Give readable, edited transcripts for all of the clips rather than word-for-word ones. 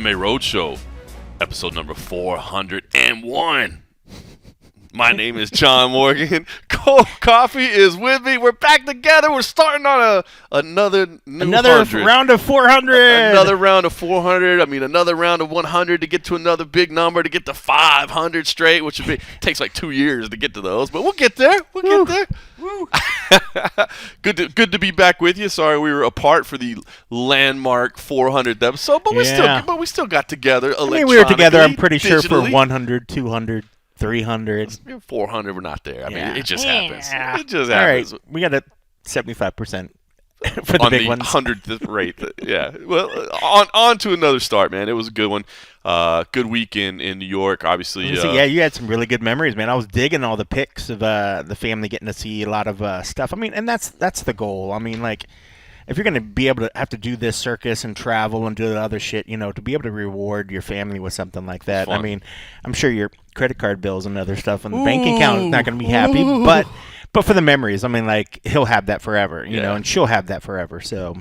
MMA Roadshow, episode number 401. My name is John Morgan. Cold Coffee is with me. We're back together. We're starting on another round of 400. Another round of 400. I mean, another round of 100 to get to another big number, to get to 500 straight, which takes like 2 years to get to those. But we'll get there. We'll get there. Woo. Good to be back with you. Sorry we were apart for the landmark 400th episode, but we still got together electronically. I mean, we were together, I'm pretty sure, for digitally. 100, 200, 300. 400, we're not there. I mean, it just happens. Yeah. It just All happens. right, we got a 75% for the on big the ones. 100th rate. Yeah. Well, on to another start, man. It was a good one. Good weekend in New York, obviously. Yeah, you had some really good memories, man. I was digging all the pics of the family getting to see a lot of stuff. I mean, and that's the goal. I mean, like, if you're going to be able to have to do this circus and travel and do the other shit, you know, to be able to reward your family with something like that. I mean, I'm sure your credit card bills and other stuff and the bank account is not going to be happy, but for the memories, I mean, like, he'll have that forever, you know, and she'll have that forever. So,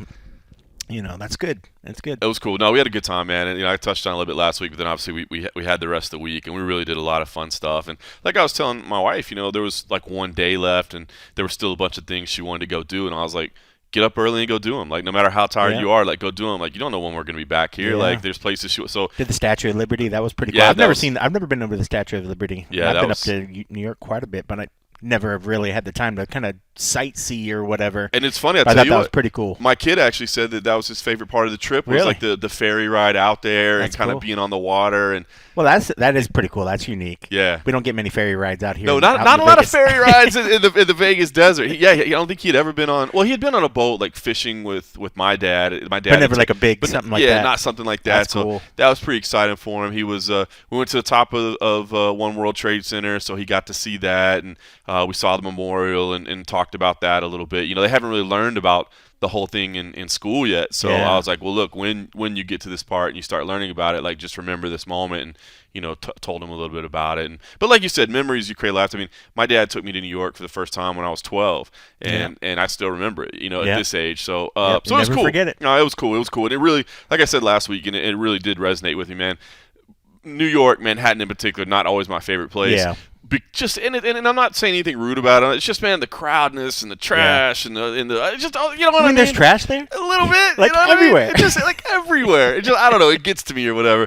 you know, that's good. That's good. It was cool. No, we had a good time, man. And, you know, I touched on it a little bit last week, but then obviously we had the rest of the week, and we really did a lot of fun stuff. And like I was telling my wife, you know, there was like one day left, and there was still a bunch of things she wanted to go do, and I was like, get up early and go do them. Like, no matter how tired you are, like, go do them. Like, you don't know when we're going to be back here. Yeah. Like, there's places so did the Statue of Liberty. That was pretty cool. Yeah, I've never been over the Statue of Liberty. Yeah, I've been up to New York quite a bit, but I never have really had the time to kind of sightsee or whatever. And it's funny, I thought that was pretty cool. My kid actually said that was his favorite part of the trip was like the ferry ride out there. That's and kind of being on the water. And well, that is pretty cool. That's unique. Yeah, we don't get many ferry rides out here. No, not a lot of ferry rides in the Vegas desert. I don't think he'd ever been on. Well, he had been on a boat like fishing with my dad. My dad, but never like a big something like that. Yeah, not something like that. That's so cool. That was pretty exciting for him. He was. We went to the top of One World Trade Center, so he got to see that, and we saw the memorial and talked about that a little bit. You know, they haven't really learned about the whole thing in school yet. So I was like, well, look, when you get to this part and you start learning about it, like, just remember this moment. And, you know, told him a little bit about it. But like you said, memories you create last. I mean, my dad took me to New York for the first time when I was 12, and I still remember it, you know, at this age. So so it was cool. Forget it. No, it was cool. It was cool. And it really, like I said last week, and it really did resonate with me, man. New York, Manhattan in particular, not always my favorite place. Yeah. And I'm not saying anything rude about it. It's just, man, the crowdness and the trash and the just, you know what I mean? There's trash there? A little bit, like, you know what everywhere. I mean? It's just like everywhere. It just, I don't know. It gets to me or whatever.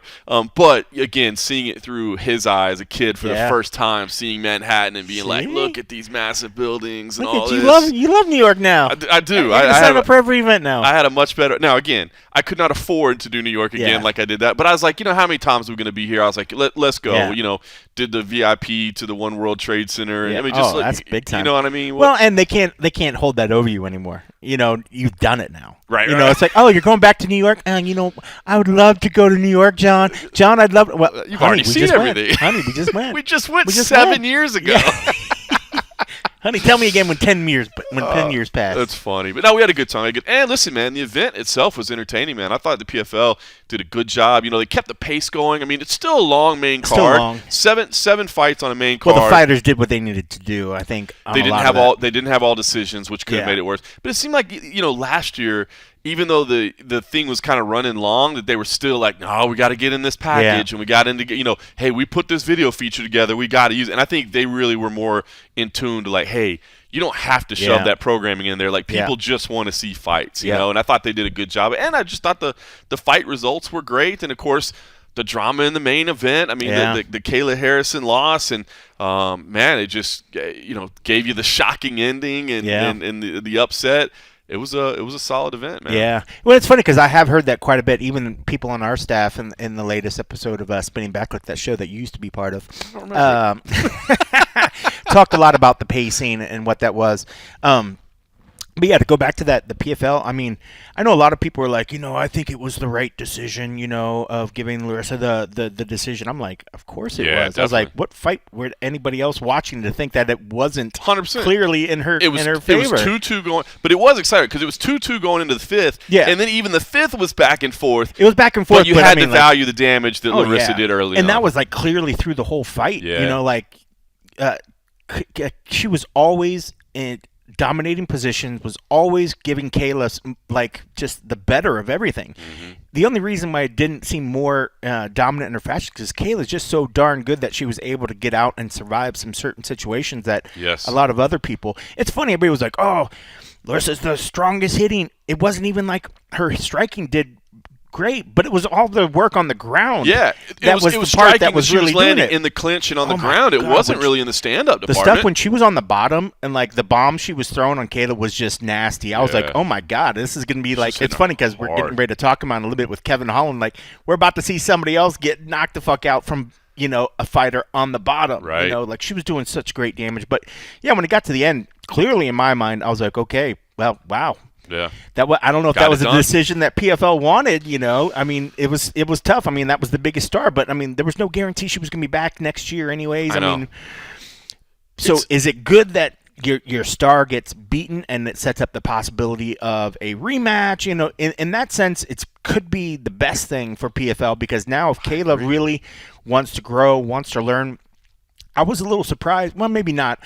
But again, seeing it through his eyes, a kid for the first time, seeing Manhattan and being like, look at these massive buildings and all this. You love New York now. I do. I sign up for every event now. I had a much better. Now again, I could not afford to do New York again like I did that. But I was like, you know, how many times are we going to be here? I was like, let's go. Yeah. You know, did the VIP to the One World Trade Center. Yeah. I mean, just that's big time. You know what I mean? Well, and they can't hold that over you anymore. You know, you've done it now. Right. You know, it's like, oh, you're going back to New York, and you know, I would love to go to New York, John. John, I'd love. Well, you've already seen everything. Honey, we just went. we just went 7 years ago. Yeah. Honey, tell me again when 10 years pass. That's funny. But no, we had a good time. And listen, man, the event itself was entertaining, man. I thought the PFL did a good job. You know, they kept the pace going. I mean, it's still a long main card. Still long. Seven fights on a main card. Well, the fighters did what they needed to do, I think. They didn't have all decisions, which could have made it worse. But it seemed like, you know, last year, even though the thing was kind of running long, that they were still like, no, we got to get in this package, and we got into, you know, hey, we put this video feature together, we got to use it. And I think they really were more in tune to like, hey, you don't have to shove that programming in there. Like, people just want to see fights, you know. And I thought they did a good job. And I just thought the fight results were great. And of course, the drama in the main event. I mean, the Kayla Harrison loss, and man, it just, you know, gave you the shocking ending and the upset. It was a solid event, man. Yeah. Well, it's funny because I have heard that quite a bit. Even people on our staff in the latest episode of Spinning Backlit, that show that you used to be part of, talked a lot about the pacing and what that was. But yeah, to go back to the PFL, I mean, I know a lot of people were like, you know, I think it was the right decision, you know, of giving Larissa the decision. I'm like, of course it was. Definitely. I was like, what fight were anybody else watching to think that it wasn't 100% clearly in her favor? It was 2-2 going, but it was exciting because it was 2-2 going into the fifth. Yeah. And then even the fifth was back and forth. It was back and forth. But you had to value the damage that Larissa did early on. And that was like clearly through the whole fight. Yeah. You know, like she was always dominating positions, was always giving Kayla like just the better of everything. Mm-hmm. The only reason why it didn't seem more dominant in her fashion is Kayla's just so darn good that she was able to get out and survive some certain situations that a lot of other people. It's funny, everybody was like, "Oh, Larissa's the strongest hitting." It wasn't even like her striking did great, but it was all the work on the ground. Yeah, it was the part that was really landing doing it. In the clinch and on the ground. It wasn't really in the stand-up department. The stuff when she was on the bottom and like the bomb she was throwing on Kayla was just nasty. I was like, oh my God, this is going to be like. It's funny because we're getting ready to talk about it a little bit with Kevin Holland. Like we're about to see somebody else get knocked the fuck out from a fighter on the bottom. Right. Like she was doing such great damage. But yeah, when it got to the end, clearly in my mind, I was like, okay, well, wow. Yeah, I don't know if that was a decision that PFL wanted. I mean, it was tough. I mean, that was the biggest star, but I mean, there was no guarantee she was going to be back next year, anyways. I mean, so is it good that your star gets beaten and it sets up the possibility of a rematch? In that sense, it could be the best thing for PFL because now if Kayla really wants to grow, wants to learn, I was a little surprised. Well, maybe not.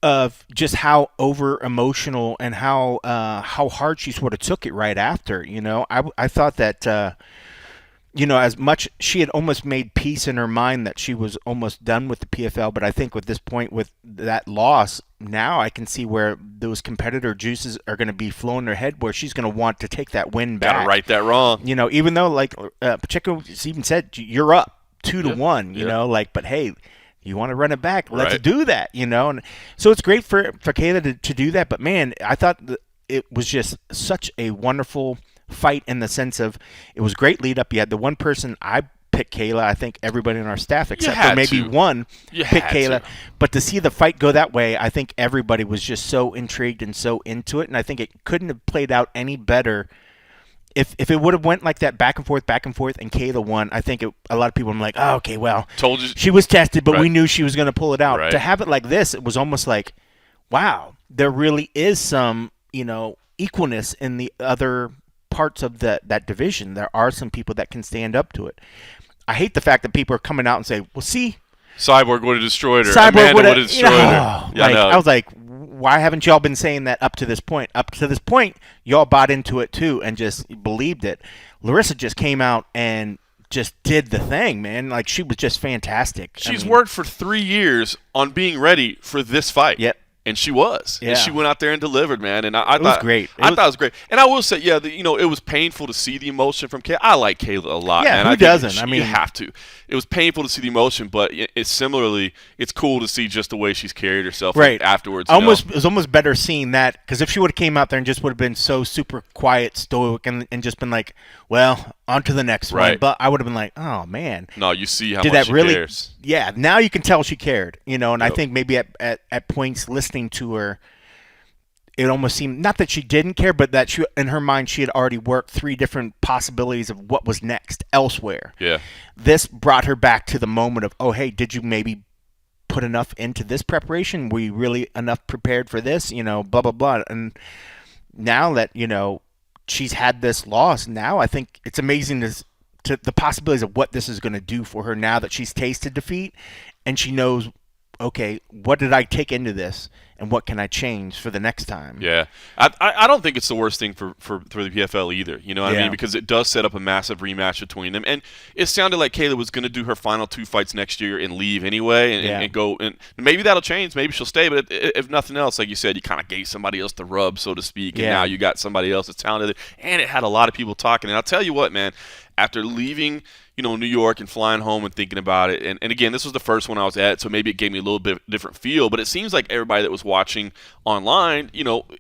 Of just how over emotional and how hard she sort of took it right after. I thought that as much she had almost made peace in her mind that she was almost done with the PFL, but I think with this point with that loss, now I can see where those competitor juices are going to be flowing in her head, where she's going to want to take that win back. Gotta right that wrong. Even though like Pacheco even said you're up 2-1. But hey. You want to run it back? Let's do that, And so it's great for Kayla to do that. But, man, I thought it was just such a wonderful fight in the sense of it was great lead up. You had the one person I picked Kayla. I think everybody on our staff except for maybe one picked Kayla. But to see the fight go that way, I think everybody was just so intrigued and so into it. And I think it couldn't have played out any better. If it would have went like that back and forth, and Kayla won, I think a lot of people were like, oh, okay, well, told you she was tested, but we knew she was going to pull it out. Right. To have it like this, it was almost like, wow, there really is some, equalness in the other parts of that division. There are some people that can stand up to it. I hate the fact that people are coming out and say, well, see, Cyborg would have destroyed her. Cyborg would have destroyed her. I was like, why haven't y'all been saying that up to this point? Up to this point, y'all bought into it too and just believed it. Larissa just came out and just did the thing, man. Like she was just fantastic. She's worked for 3 years on being ready for this fight. Yep. And she was. Yeah. And she went out there and delivered, man. And I thought it was great. I thought it was great. And I will say, it was painful to see the emotion from Kayla. I like Kayla a lot, man. Who doesn't? You have to. It was painful to see the emotion, but it's cool to see just the way she's carried herself afterwards. It was almost better seeing that, because if she would have came out there and just would have been so super quiet, stoic, and just been like, well, on to the next one. But I would have been like, oh, man. No, you see how much she cares. Yeah, now you can tell she cared, and I think maybe at points listening to her, it almost seemed, not that she didn't care, but that she, in her mind, she had already worked 3 different possibilities of what was next elsewhere. Yeah. This brought her back to the moment of, oh, hey, did you maybe put enough into this preparation? Were you really enough prepared for this? Blah, blah, blah. And now that, she's had this loss, now I think it's amazing to the possibilities of what this is going to do for her now that she's tasted defeat and she knows, okay, what did I take into this, and what can I change for the next time? Yeah, I don't think it's the worst thing for the PFL either. You know what I mean? Because it does set up a massive rematch between them, and it sounded like Kayla was going to do her final 2 fights next year and leave anyway, and go. And maybe that'll change. Maybe she'll stay. But if nothing else, like you said, you kind of gave somebody else the rub, so to speak, and now you got somebody else that's talented, and it had a lot of people talking. And I'll tell you what, man, after leaving New York and flying home and thinking about it. And again, this was the first one I was at, so maybe it gave me a little bit different feel. But it seems like everybody that was watching online,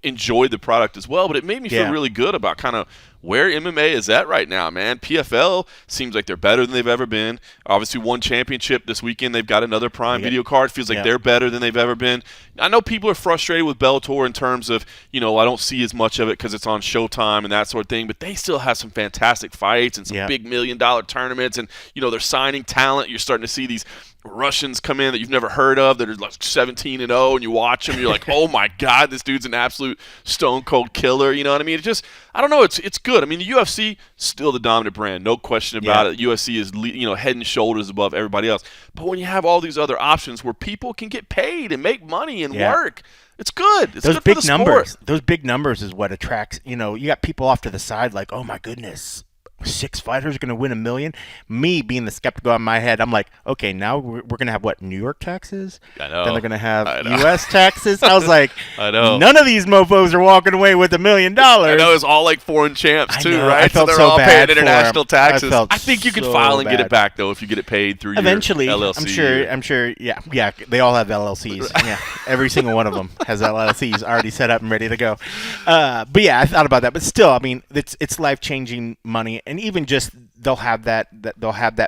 enjoyed the product as well. But it made me feel really good about kind of where MMA is at right now, man. PFL seems like they're better than they've ever been. Obviously, won championship this weekend. They've got another Prime Video card. Feels like they're better than they've ever been. I know people are frustrated with Bellator in terms of, I don't see as much of it because it's on Showtime and that sort of thing, but they still have some fantastic fights and some big $1 million tournaments, and, they're signing talent. You're starting to see these Russians come in that you've never heard of that are like 17-0, and you watch them, you're like, oh my God, this dude's an absolute stone cold killer. You know what I mean? It just, I don't know, it's good. I mean, the UFC still the dominant brand, no question about it. UFC is head and shoulders above everybody else. But when you have all these other options where people can get paid and make money and work, it's good. It's those good big for the numbers. sport. Those big numbers is what attracts. You got people off to the side like, oh my goodness, 6 fighters are going to win $1 million. Me being the skeptical in my head, I'm like, okay, now we're going to have what, New York taxes? I know. Then they're going to have U.S. taxes. I was like, I know. None of these mofos are walking away with $1 million. I know, it's all like foreign champs too, right? I felt so they're so all bad paying international taxes. I think you can file and get it back though if you get it paid through eventually. your LLC. I'm sure. Yeah. They all have LLCs. Yeah, every single one of them has LLCs already set up and ready to go. But yeah, I thought about that. But still, I mean, it's life-changing money, and even just they'll have that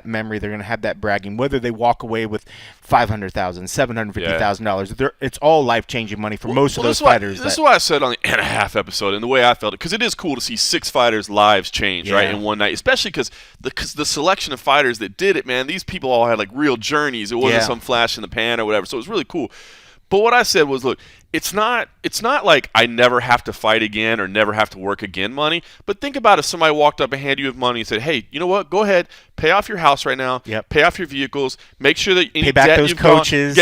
memory. They're going to have that bragging, whether they walk away with $500,000, $750,000. It's all life-changing money for most of those fighters. This is what I said on the and a half episode, and the way I felt it, because it is cool to see 6 fighters' lives change, right, in one night, especially because the selection of fighters that did it, man, these people all had like real journeys. It wasn't some flash in the pan or whatever, so it was really cool. But what I said was, look, it's not like I never have to fight again or never have to work again money. But think about if somebody walked up and handed you money and said, hey, you know what? Go ahead, pay off your house right now. Yep. Pay off your vehicles. Make sure that any pay back debt those you've coaches.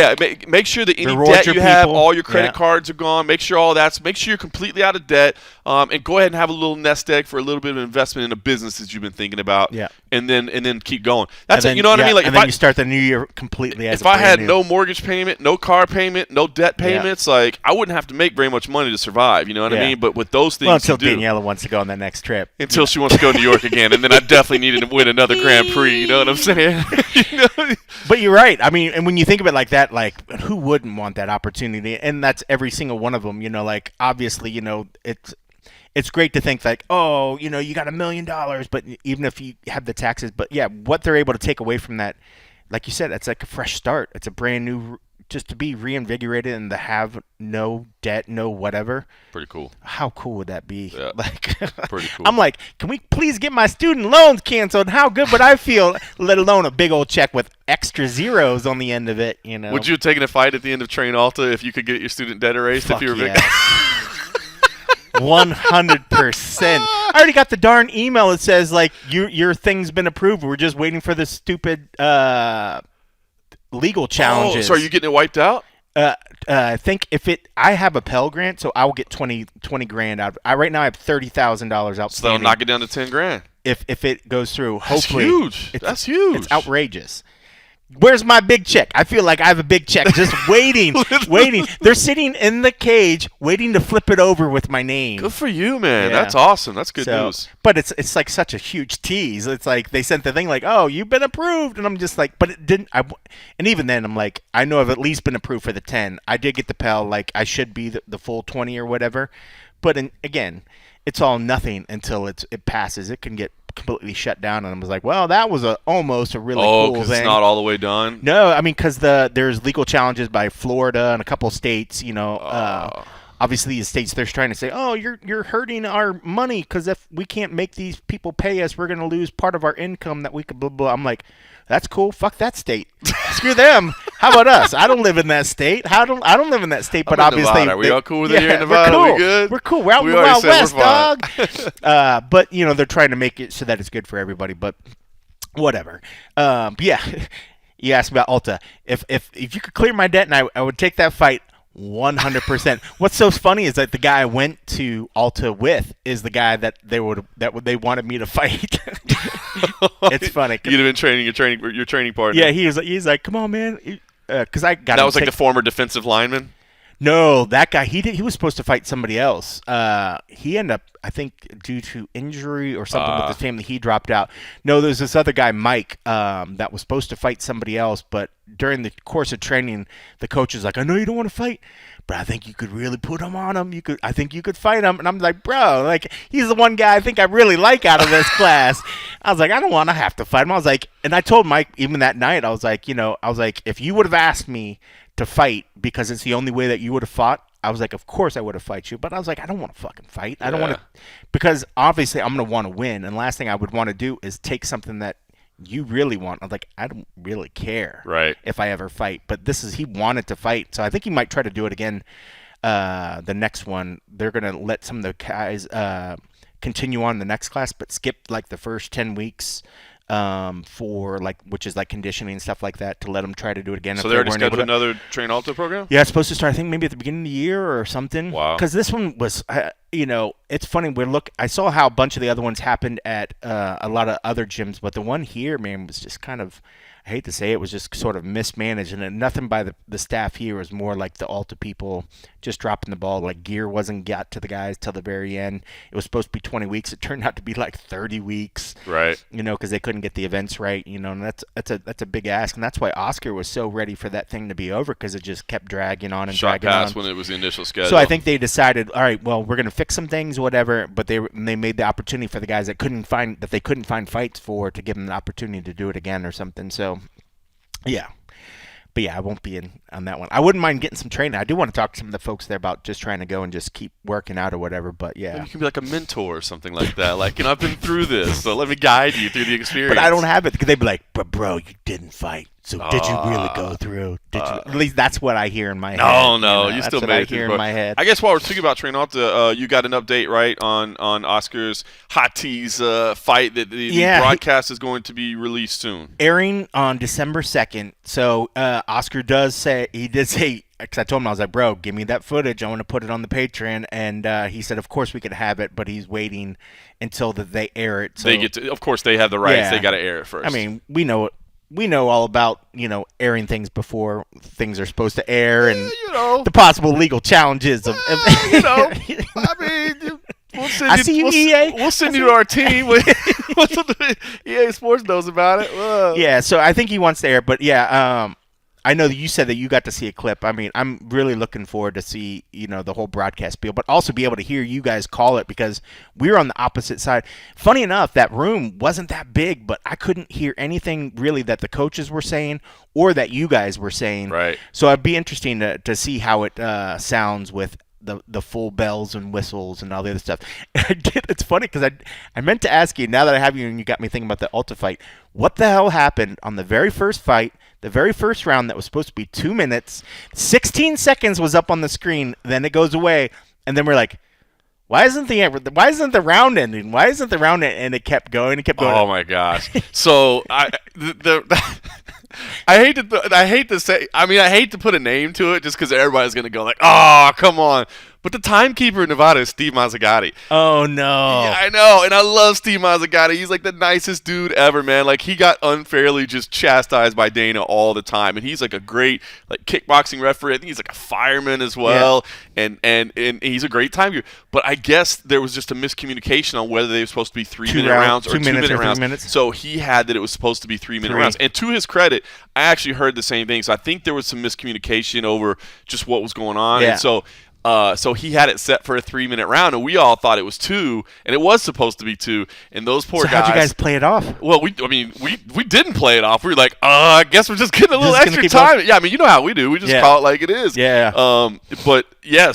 make sure that any Reward debt your you have, people. all your credit cards are gone. Make sure make sure you're completely out of debt. And go ahead and have a little nest egg for a little bit of investment in a business that you've been thinking about. Yeah. And then keep going. That's it. You know what I mean? Like and then you start the new year completely as if I had no mortgage payment, no car payment, no debt payments, like I wouldn't have to make very much money to survive. You know what I mean? But with those things, until Daniela wants to go on that next trip, until she wants to go to New York again, and then I definitely needed to win another Grand Prix. You know what I'm saying? But you're right. I mean, and when you think of it like that, like who wouldn't want that opportunity? And that's every single one of them. Like obviously, it's great to think like, oh, you got $1 million, but even if you have the taxes, but yeah, what they're able to take away from that, like you said, it's like a fresh start. It's a brand new, just to be reinvigorated and to have no debt, no whatever. Pretty cool. How cool would that be? Yeah. Like, pretty cool. I'm like, can we please get my student loans canceled? How good would I feel? Let alone a big old check with extra zeros on the end of it. Would you have taken a fight at the end of Train Alta if you could get your student debt erased? Fuck if you were yes. 100%. I already got the darn email that says like your thing's been approved. We're just waiting for the stupid legal challenges. So are you getting it wiped out? I think I have a Pell Grant, so I will get 20 grand out of it. Right now I have $30,000 outstanding. So they'll knock it down to 10 grand. If it goes through, That's hopefully. huge. That's huge. It's outrageous. Where's my big check? I feel like I have a big check just waiting. They're sitting in the cage waiting to flip it over with my name. Good for you, man. Yeah. That's awesome. That's good news. But it's like such a huge tease. It's like they sent the thing like, oh, you've been approved. And I'm just like, but it didn't. And even then, I'm like, I know I've at least been approved for the 10. I did get the Pell. Like, I should be the full 20 or whatever. But again, it's all nothing until it passes. It can get completely shut down, and I was like, well, that was almost a really cool thing. Because it's not all the way done? No, I mean, because there's legal challenges by Florida and a couple of states, obviously the states, they're trying to say, oh, you're hurting our money because if we can't make these people pay us, we're going to lose part of our income that we could blah, blah. I'm like, that's cool. Fuck that state. Screw them. How about us? I don't live in that state. I don't live in that state, but obviously. Nevada. Are we all cool with it here in Nevada? We're cool. We good? We're cool. We're out in the Wild West, dog. But, they're trying to make it so that it's good for everybody, but whatever. But yeah, you asked about Alta. If you could clear my debt, and I would take that fight 100%. What's so funny is that the guy I went to Alta with is the guy that they wanted me to fight. It's funny. You'd have been training your training partner. Yeah, he's like, come on, man, because I got. That was like the former defensive lineman. No, that guy, he was supposed to fight somebody else. He ended up, I think, due to injury or something with his family, he dropped out. No, there's this other guy, Mike, that was supposed to fight somebody else, but during the course of training, the coach is like, I know you don't want to fight, but I think you could really put him on him. I think you could fight him. And I'm like, bro, like, he's the one guy I think I really like out of this class. I was like, I don't want to have to fight him. I was like, and I told Mike even that night, I was like, if you would have asked me to fight because it's the only way that you would have fought, I was like, of course I would have fight you. But I was like, I don't want to fucking fight. I don't want to, because obviously I'm going to want to win. And the last thing I would want to do is take something that you really want? I'm like, I don't really care if I ever fight. But he wanted to fight. So I think he might try to do it again. The next one, they're going to let some of the guys continue on the next class, but skip like the first 10 weeks for which is like conditioning and stuff like that, to let them try to do it again. So they already scheduled another Train Alto program? Yeah, it's supposed to start, I think, maybe at the beginning of the year or something. Wow. Because this one was, it's funny. I saw how a bunch of the other ones happened at a lot of other gyms, but the one here, man, was just kind of, I hate to say it, was just sort of mismanaged, and nothing by the staff here. Was more like the Alta people just dropping the ball. Like, gear wasn't got to the guys till the very end. It was supposed to be 20 weeks. It turned out to be like 30 weeks. Right. Because they couldn't get the events right. And that's a big ask, and that's why Oscar was so ready for that thing to be over, because it just kept dragging on and dragging on. Shot past when it was the initial schedule. So I think they decided, all right, well, we're going to fix some things, whatever. But they made the opportunity for the guys that they couldn't find fights for, to give them the opportunity to do it again or something. So. Yeah. But yeah, I won't be in on that one. I wouldn't mind getting some training. I do want to talk to some of the folks there about just trying to go and just keep working out or whatever. But yeah. Maybe you can be like a mentor or something like that. Like, I've been through this, so let me guide you through the experience. But I don't have it, because they'd be like, but bro, you didn't fight. So did you really go through? At least that's what I hear in my head. No, you still made it here in my head. I guess while we're speaking about Train Alta, you got an update, right, on Oscar's Hot Tees fight that the broadcast is going to be released soon. Airing on December 2nd. So Oscar did say, because I told him, I was like, bro, give me that footage. I want to put it on the Patreon. And he said, of course we could have it, but he's waiting until they air it. So, of course, they have the rights. Yeah. They got to air it first. I mean, we know all about, airing things before things are supposed to air, and the possible legal challenges of I mean, we'll send you to our team. EA Sports knows about it. Whoa. Yeah, so I think he wants to air, but yeah, I know that you said that you got to see a clip. I mean, I'm really looking forward to see, the whole broadcast deal, but also be able to hear you guys call it, because we were on the opposite side. Funny enough, that room wasn't that big, but I couldn't hear anything really that the coaches were saying or that you guys were saying. Right. So it'd be interesting to see how it sounds with the full bells and whistles and all the other stuff. It's funny, because I meant to ask you, now that I have you and you got me thinking about the Alta fight, what the hell happened on the very first fight, the very first round that was supposed to be 2 minutes, 16 seconds was up on the screen, then it goes away, and then we're like, why isn't the round ending? Why isn't the round ending? And it kept going. Oh my gosh! So I hate to say. I mean, I hate to put a name to it, just because everybody's gonna go like, "Oh, come on." But the timekeeper in Nevada is Steve Mazzagatti. Oh, no. Yeah, I know, and I love Steve Mazzagatti. He's like the nicest dude ever, man. Like, he got unfairly just chastised by Dana all the time, and he's like a great kickboxing referee. I think he's like a fireman as well, and he's a great timekeeper. But I guess there was just a miscommunication on whether they were supposed to be 3-minute rounds or 2-minute rounds. 3 minutes. So he had that it was supposed to be 3-minute rounds. And to his credit, I actually heard the same thing. So I think there was some miscommunication over just what was going on. Yeah. And so he had it set for a 3-minute round, and we all thought it was 2, and it was supposed to be 2. And those poor guys. So how'd you guys play it off? Well, we didn't play it off. We were like, I guess we're just getting a little extra time. Yeah, I mean, you know how we do. We just call it like it is. Yeah. But yeah,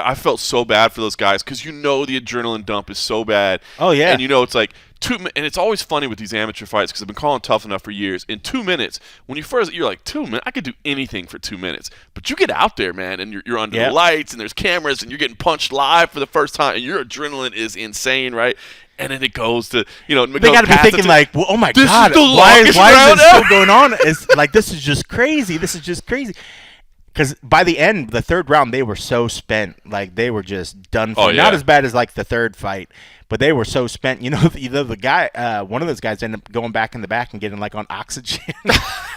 I felt so bad for those guys, because the adrenaline dump is so bad. Oh yeah. And it's like. And it's always funny with these amateur fights, because I've been calling Tough Enough for years. In 2 minutes, when you're like, 2 minutes, I could do anything for 2 minutes. But you get out there, man, and you're under the lights, and there's cameras, and you're getting punched live for the first time, and your adrenaline is insane, right? And then it goes to, they got to be thinking like, well, oh my God, why is this still going on? It's like, this is just crazy. Because by the end, the third round, they were so spent. Like, they were just done for. Not as bad as, like, the third fight, but they were so spent. The guy, one of those guys ended up going back in the back and getting, like, on oxygen.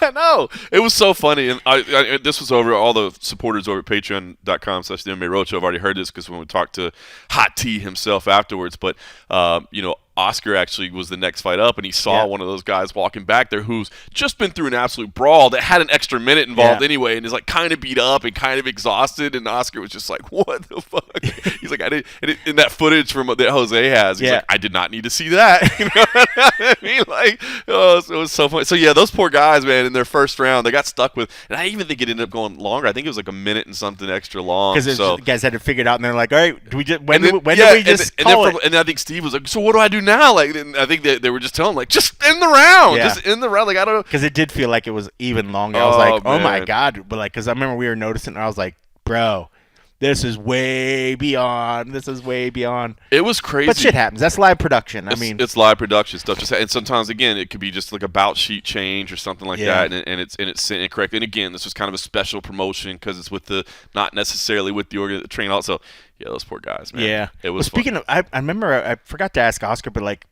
I know. It was so funny. And this was over, all the supporters over at patreon.com/the MMA Roadshow have already heard this, because when we talked to Hot T himself afterwards. But, Oscar actually was the next fight up, and he saw one of those guys walking back there who's just been through an absolute brawl that had an extra minute involved anyway, and is like kind of beat up and kind of exhausted. And Oscar was just like, "What the fuck?" He's like, "I didn't." And in that footage from that Jose has, he's like, "I did not need to see that." You know what I mean? Like, it was so funny. So yeah, those poor guys, man, in their first round, they got stuck with, and I even think it ended up going longer. I think it was like a minute and something extra long. Because the guys had to figure it out, and they're like, "All right, do we just when do we just call it?" And I think Steve was like, "So what do I do now? Like, I think they were just telling him, like, just end the round. Yeah. Just end the round. Like, I don't know. Because it did feel like it was even longer. I was like, oh my God. But, like, because I remember we were noticing, and I was like, bro, this is way beyond. It was crazy. But shit happens. That's live production. It's live production stuff. And sometimes, again, it could be just like a bout sheet change or something like that, and it's sent incorrect. And again, this was kind of a special promotion because it's with not necessarily with the train. Also, yeah, those poor guys, man. Yeah. It was. Speaking of, I remember I forgot to ask Oscar, but like,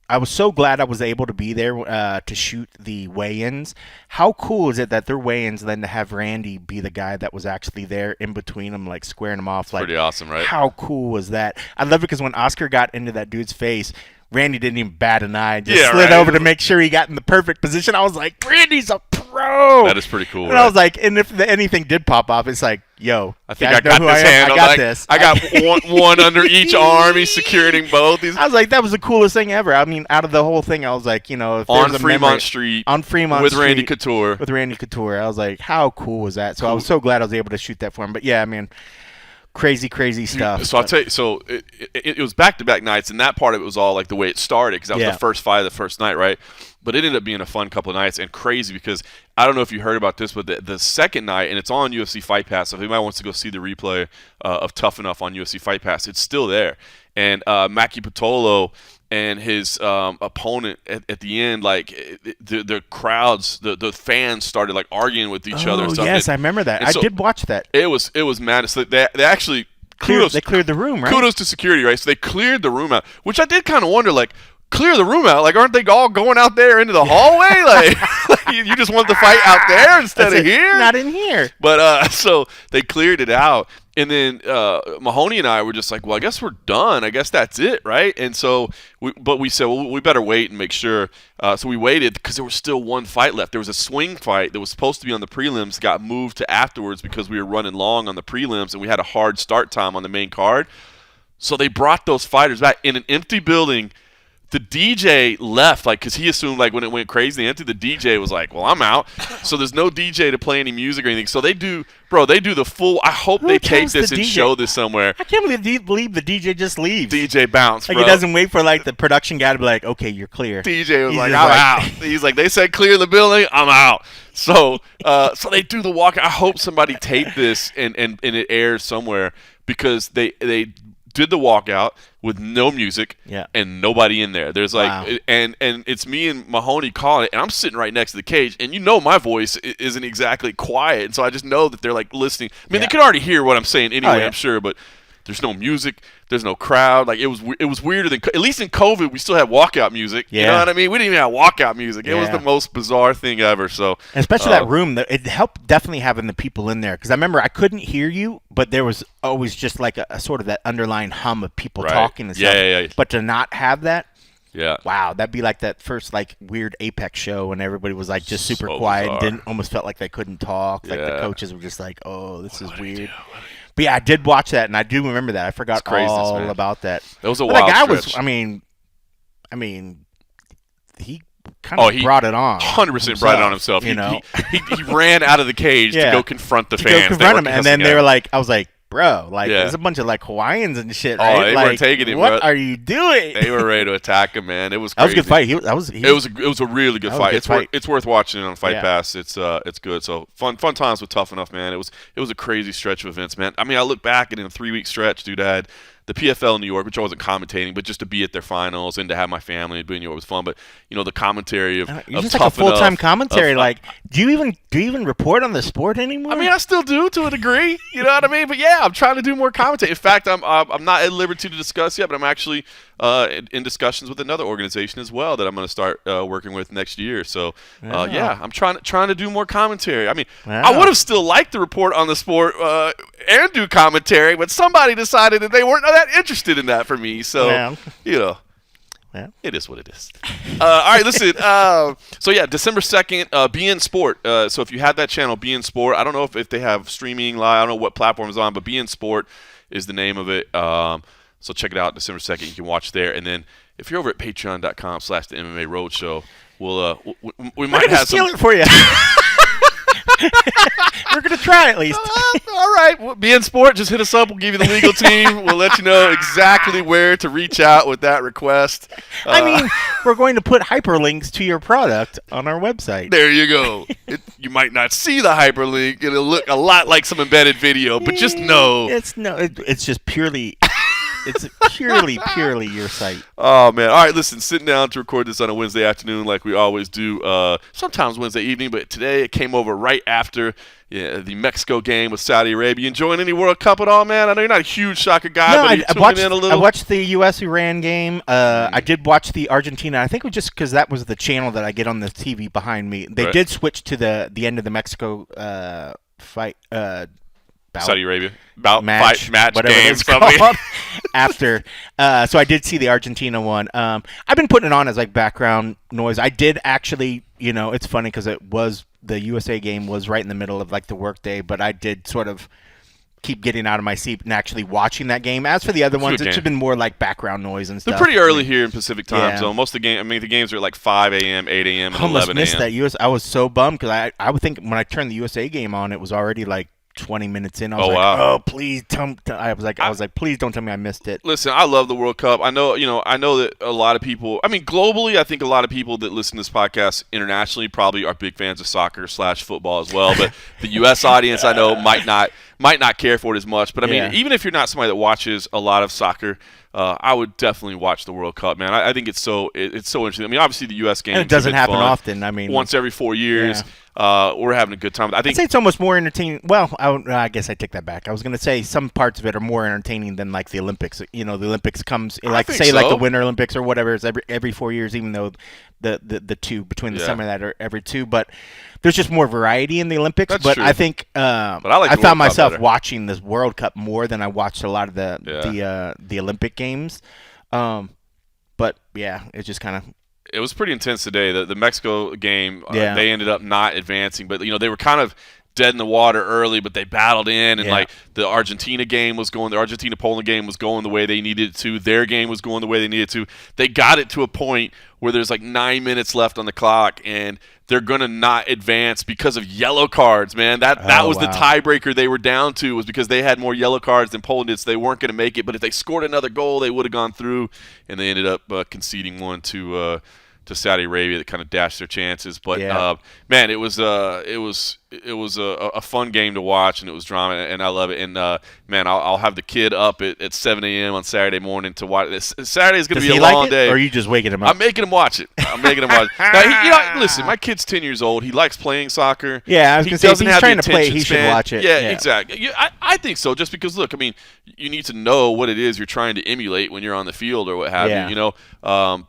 I was so glad I was able to be there to shoot the weigh-ins. How cool is it that they're weigh-ins, then to have Randy be the guy that was actually there in between them, like squaring them off? Like, pretty awesome, right? How cool was that? I love it because when Oscar got into that dude's face, Randy didn't even bat an eye. Just slid over to make sure he got in the perfect position. I was like, Randy's a pro. That is pretty cool. And I was like, and if anything did pop off, it's like, yo, I think I got this handled. I got one under each arm. He's securing both. I was like, that was the coolest thing ever. I mean, out of the whole thing, I was like, you know, if on Fremont Street with Randy Couture. With Randy Couture. I was like, how cool was that? So I was so glad I was able to shoot that for him. But yeah, I mean, crazy stuff. So I'll tell you. So it was back-to-back nights, and that part of it was all like the way it started because that was the first fight of the first night, right? But it ended up being a fun couple of nights and crazy because I don't know if you heard about this, but the second night, and it's on UFC Fight Pass. So if anybody wants to go see the replay of Tough Enough on UFC Fight Pass, it's still there. And Maki Pitolo and his opponent at the end, like the crowds, the fans started like arguing with each other. And stuff. Yes, I remember that. I did watch that. It was madness. They actually they cleared the room, right? Kudos to security, right? So they cleared the room out, which I did kind of wonder, like, clear the room out. Like, aren't they all going out there into the hallway? Like, you just want the fight out there instead of here? Not in here. But so they cleared it out. And then Mahoney and I were just like, well, I guess we're done. I guess that's it, right? And so, we said, well, we better wait and make sure. So we waited because there was still one fight left. There was a swing fight that was supposed to be on the prelims, got moved to afterwards because we were running long on the prelims and we had a hard start time on the main card. So they brought those fighters back in an empty building. The DJ left, like, because he assumed, like, when it went crazy, the DJ was like, well, I'm out. So there's no DJ to play any music or anything. So they do the full – I hope they tape this and show this somewhere. I can't believe the DJ just leaves. DJ bounced, like, bro. He doesn't wait for, like, the production guy to be like, okay, you're clear. DJ was like, I'm out. He's like, they said clear the building, I'm out. So they do the walk. I hope somebody taped this and it airs somewhere because they did the walkout with no music and nobody in there. There's like and it's me and Mahoney calling it, and I'm sitting right next to the cage, and my voice isn't exactly quiet, and so I just know that they're like listening. I mean, they could already hear what I'm saying anyway, I'm sure, but there's no music, there's no crowd. Like, it was weirder than, at least in COVID, we still had walkout music. You know what I mean? We didn't even have walkout music. It was the most bizarre thing ever. So, and especially that room, it helped definitely having the people in there, because I remember I couldn't hear you, but there was always just like a sort of that underlying hum of people talking and stuff. Yeah. But to not have that. Yeah. Wow, that'd be like that first like weird Apex show when everybody was like just super quiet and almost felt like they couldn't talk. Like the coaches were just like, "Oh, this is weird." But yeah, I did watch that, and I do remember that. I forgot all about that. That was a wild stretch. I mean, he kind of brought it on. 100% brought it on himself. You know, he ran out of the cage to go confront the fans. Confront him, and then they were like, I was like, bro, like there's a bunch of like Hawaiians and shit. Right? Oh, they weren't taking him. What are you doing? They were ready to attack him, man. It was crazy. That was a good fight. It was a really good fight. It's worth watching it on Fight Pass. It's good. So fun times with Tough Enough, man. It was a crazy stretch of events, man. I mean, I look back and in a 3-week stretch, dude, I had the PFL in New York, which I wasn't commentating, but just to be at their finals and to have my family and be in New York was fun. But the commentary of you're just like a full-time commentary. Like, do you even report on the sport anymore? I mean, I still do to a degree. You know what I mean? But yeah, I'm trying to do more commentary. In fact, I'm not at liberty to discuss yet, but I'm actually in discussions with another organization as well that I'm going to start working with next year. So I'm trying to do more commentary. I mean, I would have still liked to report on the sport and do commentary, but somebody decided that they weren't that interested in that for me. So it is what it is. All right, listen. So yeah, December 2nd, BN Sport. So if you have that channel, BN Sport. I don't know if they have streaming live. I don't know what platform it's on, but BN Sport is the name of it. So check it out, December 2nd. You can watch there. And then if you're over at patreon.com/the MMA Roadshow, we might have steal it for you. We're gonna try at least. All all right, well, be in sport. Just hit us up. We'll give you the legal team. We'll let you know exactly where to reach out with that request. I mean, we're going to put hyperlinks to your product on our website. There you go. You might not see the hyperlink. It'll look a lot like some embedded video, but just know. It's just purely... It's purely your site. Oh, man. All right, listen, sitting down to record this on a Wednesday afternoon like we always do, sometimes Wednesday evening, but today it came over right after the Mexico game with Saudi Arabia. You enjoying any World Cup at all, man? I know you're not a huge soccer guy, but you're tuning in a little. I watched the U.S.-Iran game. I did watch the Argentina. I think it was just because that was the channel that I get on the TV behind me. They did switch to the end of the Mexico fight. Saudi Arabia match whatever game it's called after. So I did see the Argentina one. I've been putting it on as like background noise. I did actually, it's funny because the USA game was right in the middle of like the workday, but I did sort of keep getting out of my seat and actually watching that game. As for the other ones, it's been more like background noise and stuff. They're pretty early here in Pacific time zone. Most of the the games are at like 5 a.m., 8 a.m., and 11 a.m. I almost missed that I was so bummed because I would think when I turned the USA game on, it was already like 20 minutes in. I was oh, please I was like, please don't tell me I missed it. Listen, I love the World Cup. I know that a lot of people, globally, I think a lot of people that listen to this podcast internationally probably are big fans of soccer / football as well. But the U.S. audience, I know, might not care for it as much. But even if you're not somebody that watches a lot of soccer, I would definitely watch the World Cup, man. I think it's so interesting. Obviously the U.S. game, and it doesn't happen often. Once every 4 years. We're having a good time. I'd say it's almost more entertaining. Well, I guess I take that back. I was going to say some parts of it are more entertaining than like the Olympics. The Olympics comes like the Winter Olympics or whatever is every 4 years, even though the two between the summer that are every two. But there's just more variety in the Olympics. That's but true. I think I found myself watching this World Cup more than I watched a lot of the Olympic games. But yeah, it's just kind of. It was pretty intense today. The Mexico game, they ended up not advancing, but they were kind of dead in the water early, but they battled in, and like the Argentina Poland game was going the way they needed it to. Their game was going the way they needed to. They got it to a point where there's like 9 minutes left on the clock, and they're gonna not advance because of yellow cards, man. That was the tiebreaker they were down to, was because they had more yellow cards than Poland did, so they weren't gonna make it. But if they scored another goal, they would have gone through, and they ended up conceding one to Saudi Arabia that kind of dashed their chances. But man, it was a fun game to watch, and it was drama, and I love it. And man, I'll have the kid up at 7 a.m. on Saturday morning to watch this. Saturday is going to be a long day. Or are you just waking him up? I'm making him watch it. Now, listen, my kid's 10 years old. He likes playing soccer. Yeah, I was going to say, if he's trying to play, he should watch it. Yeah, exactly. I think so, just because, look, you need to know what it is you're trying to emulate when you're on the field or what have you,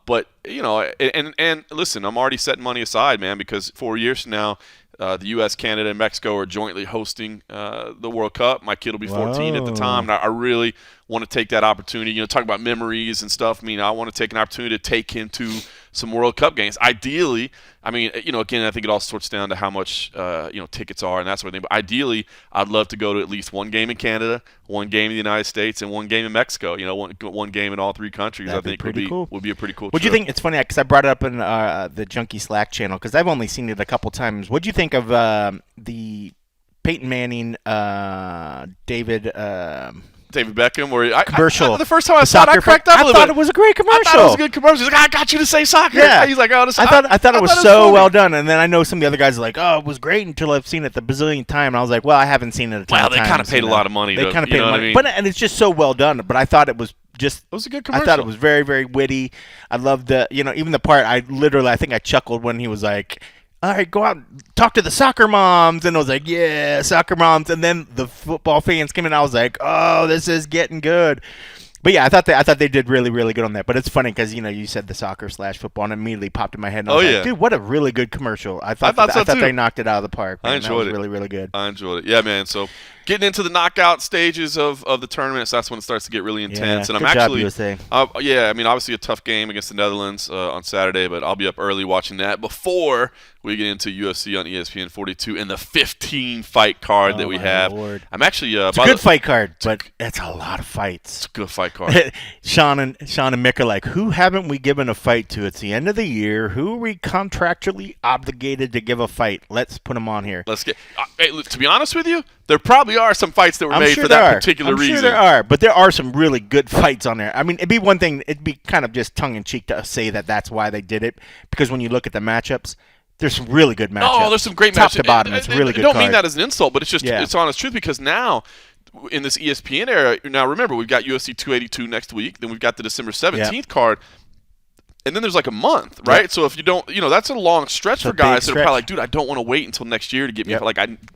But, and listen, I'm already setting money aside, man, because 4 years from now, the U.S., Canada, and Mexico are jointly hosting the World Cup. My kid will be 14 at the time, and I really want to take that opportunity. Talk about memories and stuff. I want to take an opportunity to take him to some World Cup games. Ideally, again, I think it all sorts down to how much, tickets are and that sort of thing. But ideally, I'd love to go to at least one game in Canada, one game in the United States, and one game in Mexico. One game in all three countries. That'd I think would be a pretty cool. What do you think? It's funny because I brought it up in the Junkie Slack channel because I've only seen it a couple times. What do you think of the Peyton Manning, David Beckham, where commercial. The first time I saw it, I cracked up a little bit. I thought it was a great commercial. I thought it was a good commercial. He's like, I got you to say soccer. Yeah. He's like, I thought it was so well done. And then I know some of the other guys are like, oh, it was great until I've seen it the bazillionth time. And I was like, well, I haven't seen it a ton of times. Well, they kind of paid a lot of money. They kind of paid money. And it's just so well done. But I thought it was just. It was a good commercial. I thought it was very, very witty. I loved even the part I think I chuckled when he was like, all right, go out and talk to the soccer moms. And I was like, yeah, soccer moms. And then the football fans came in. I was like, oh, this is getting good. But yeah, I thought they did really, really good on that. But it's funny because you said the soccer / football, and it immediately popped in my head. And I was like, dude, what a really good commercial! I thought they knocked it out of the park. Man. I enjoyed it. Really, really good. I enjoyed it. Yeah, man. So getting into the knockout stages of the tournaments, that's when it starts to get really intense. Yeah, and good job, USA. Obviously a tough game against the Netherlands on Saturday, but I'll be up early watching that before we get into UFC on ESPN 42 and the 15-fight card that we have. Lord. I'm actually it's a good fight card, but it's a lot of fights. It's a good fight card. Sean and Mick are like, who haven't we given a fight to? It's the end of the year. Who are we contractually obligated to give a fight? Let's put them on here. Let's get. Hey, look, to be honest with you, there probably are some fights that were made sure for that particular reason. I'm sure there are, but there are some really good fights on there. I mean, it'd be one thing, it'd be kind of just tongue-in-cheek to say that that's why they did it, because when you look at the matchups, there's some really good matchups. Oh, there's some great matchups. Top to bottom, it's really good I don't card. mean that as an insult, but it's just it's honest truth, because now in this ESPN era, now remember, we've got UFC 282 next week, then we've got the December 17th card, and then there's like a month, right? Yep. So if you don't, that's a long stretch for guys that are probably like, dude, I don't want to wait until next year to get me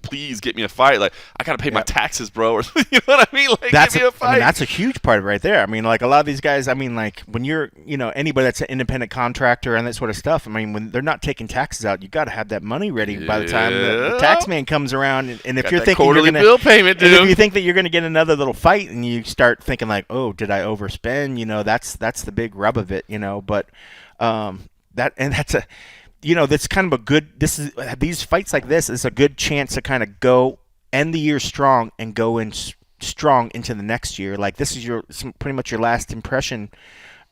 please get me a fight. Like, I got to pay my taxes, bro. Or you know what I mean? Like, get me a fight. I mean, that's a huge part right there. I mean, like a lot of these guys, I mean, like when you're, anybody that's an independent contractor and that sort of stuff, I mean, when they're not taking taxes out, you got to have that money ready by the time the tax man comes around. And if you're thinking quarterly you're going bill payment, dude. If you think that you're going to get another little fight and you start thinking like, oh, did I overspend? That's the big rub of it, but that's kind of a good. These fights like this is a good chance to kind of go end the year strong and go in strong into the next year. Like this is pretty much your last impression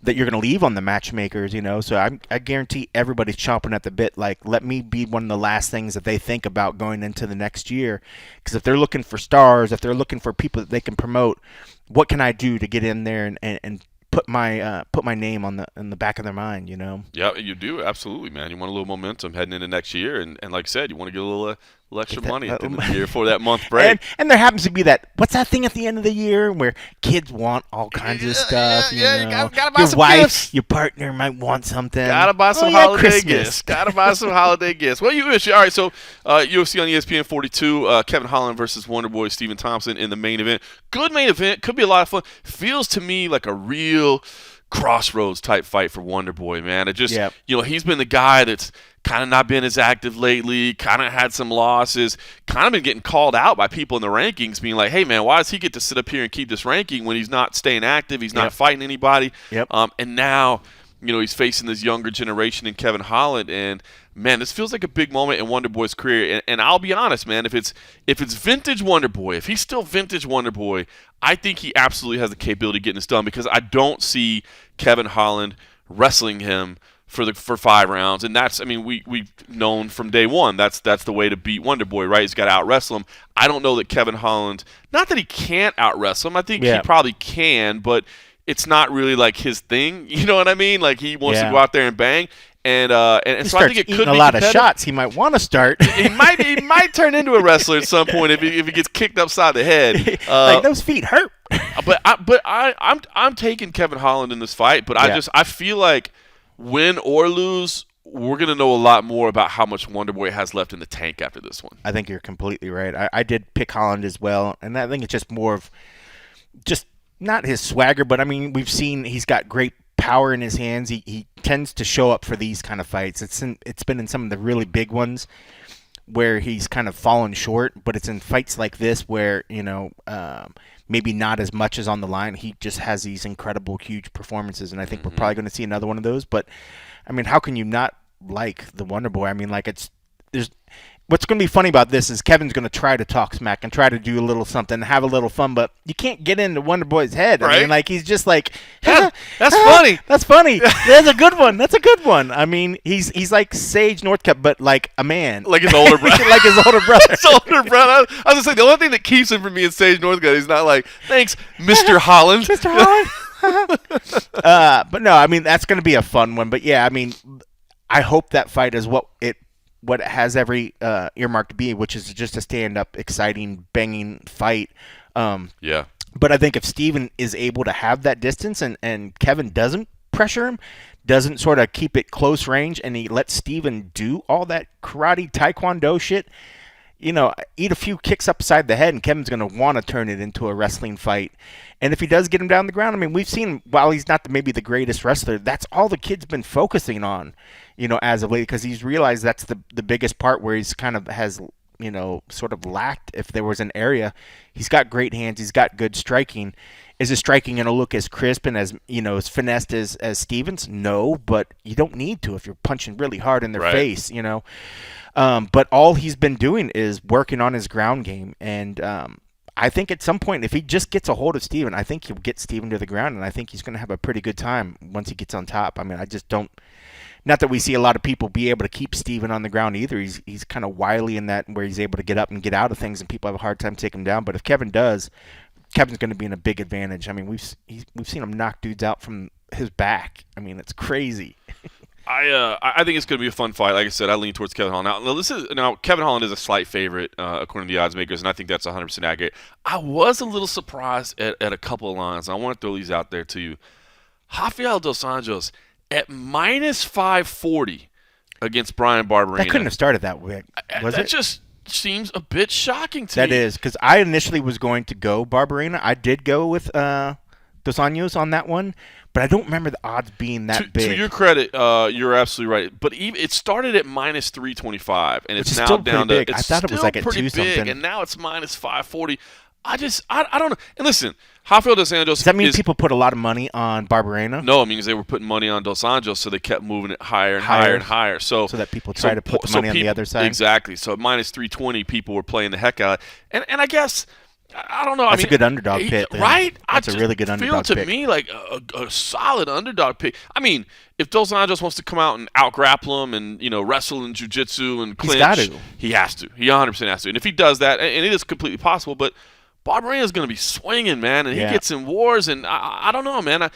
that you're going to leave on the matchmakers. So I guarantee everybody's chomping at the bit. Like, let me be one of the last things that they think about going into the next year. Because if they're looking for stars, if they're looking for people that they can promote, what can I do to get in there and put my name in the back of their mind, Yeah, you do, absolutely, man. You want a little momentum heading into next year, and like I said, you want to get a little extra money at the end of the year for that month break. And there happens to be what's that thing at the end of the year where kids want all kinds of stuff. You gotta buy your some wife, gifts. Your partner might want something. Gotta buy some holiday gifts. Gotta buy some holiday gifts. Well, you wish. All right, so UFC on ESPN 42, Kevin Holland versus Wonderboy Stephen Thompson in the main event. Good main event. Could be a lot of fun. Feels to me like a real crossroads type fight for Wonderboy, man. It just, he's been the guy that's kind of not been as active lately, kind of had some losses, kind of been getting called out by people in the rankings, being like, hey, man, why does he get to sit up here and keep this ranking when he's not staying active, he's not fighting anybody? And now, he's facing this younger generation in Kevin Holland, and man, this feels like a big moment in Wonderboy's career. And I'll be honest, man, if it's vintage Wonderboy, if he's still vintage Wonderboy, I think he absolutely has the capability of getting this done, because I don't see Kevin Holland wrestling him for 5 rounds. And that's, I mean, we've known from day one that's the way to beat Wonderboy, right? He's got to out-wrestle him. I don't know that Kevin Holland, not that he can't out-wrestle him, I think he probably can, but it's not really like his thing. You know what I mean? Like, he wants to go out there and bang. And so I think it could be a lot of shots. He might want to start. he might turn into a wrestler at some point if he gets kicked upside the head. Like, those feet hurt. But I'm taking Kevin Holland in this fight. But I feel like win or lose, we're gonna know a lot more about how much Wonderboy has left in the tank after this one. I think you're completely right. I did pick Holland as well, and I think it's just more of just not his swagger, but I mean, we've seen he's got great power in his hands. He tends to show up for these kind of fights. It's been in some of the really big ones where he's kind of fallen short, but it's in fights like this where maybe not as much as on the line. He just has these incredible, huge performances, and I think we're probably going to see another one of those. But I mean, how can you not like the Wonderboy? I mean, like, what's going to be funny about this is Kevin's going to try to talk smack and try to do a little something, have a little fun, but you can't get into Wonderboy's head. Right? I mean, like, he's just like, that's funny. That's funny. That's a good one. That's a good one. I mean, he's like Sage Northcutt, but like a man. Like his older brother. Like his older brother. His older brother. I was going to say, the only thing that keeps him from being Sage Northcutt, he's not like, thanks, Mr. Holland. Mr. Holland. But no, I mean, that's going to be a fun one. But yeah, I mean, I hope that fight is what it has every earmark to be, which is just a stand-up, exciting, banging fight. But I think if Steven is able to have that distance and Kevin doesn't pressure him, doesn't sort of keep it close range, and he lets Steven do all that karate, taekwondo shit, eat a few kicks upside the head, and Kevin's going to want to turn it into a wrestling fight. And if he does get him down the ground, I mean, we've seen, while he's not maybe the greatest wrestler, that's all the kid's been focusing on, as of late, because he's realized that's the biggest part where he's kind of has, sort of lacked. If there was an area, he's got great hands, he's got good striking. Is his striking going to look as crisp and as, as finessed as Stevens? No, but you don't need to if you're punching really hard in their face, But all he's been doing is working on his ground game, and I think at some point, if he just gets a hold of Steven, I think he'll get Steven to the ground, and I think he's going to have a pretty good time once he gets on top. I mean, I just don't not that we see a lot of people be able to keep Steven on the ground either. He's kind of wily in that where he's able to get up and get out of things, and people have a hard time taking him down. But if Kevin does, Kevin's going to be in a big advantage. I mean, we've seen him knock dudes out from his back. I mean, it's crazy. I think it's going to be a fun fight. Like I said, I lean towards Kevin Holland. Now Kevin Holland is a slight favorite according to the odds makers, and I think that's 100% accurate. I was a little surprised at a couple of lines. I want to throw these out there to you. Rafael dos Anjos at minus 540 against Brian Barberena. That couldn't have started that way, was it? That just seems a bit shocking to me. That is, because I initially was going to go Barberena. I did go with Dos Anjos on that one, but I don't remember the odds being that big. To your credit, you're absolutely right. But it started at minus 325, and it's now down to big. I thought it was like at 2 something, and now it's minus 540. I don't know. And listen, Rafael dos Anjos. Does that mean people put a lot of money on Barberena? No, it means they were putting money on dos Anjos, so they kept moving it higher and higher and higher. So that people try to put the money on the other side. Exactly. So at minus 320, people were playing the heck out. And I guess. I don't know. That's a good underdog pick, right? That's a really good underdog pick. Feel to me like a solid underdog pick. I mean, if Dos Anjos wants to come out and out-grapple him and wrestle in jiu-jitsu and clinch, he has to. He 100% has to. And if he does that, and it is completely possible, but Barberena's going to be swinging, man, and he gets in wars, and I don't know, man.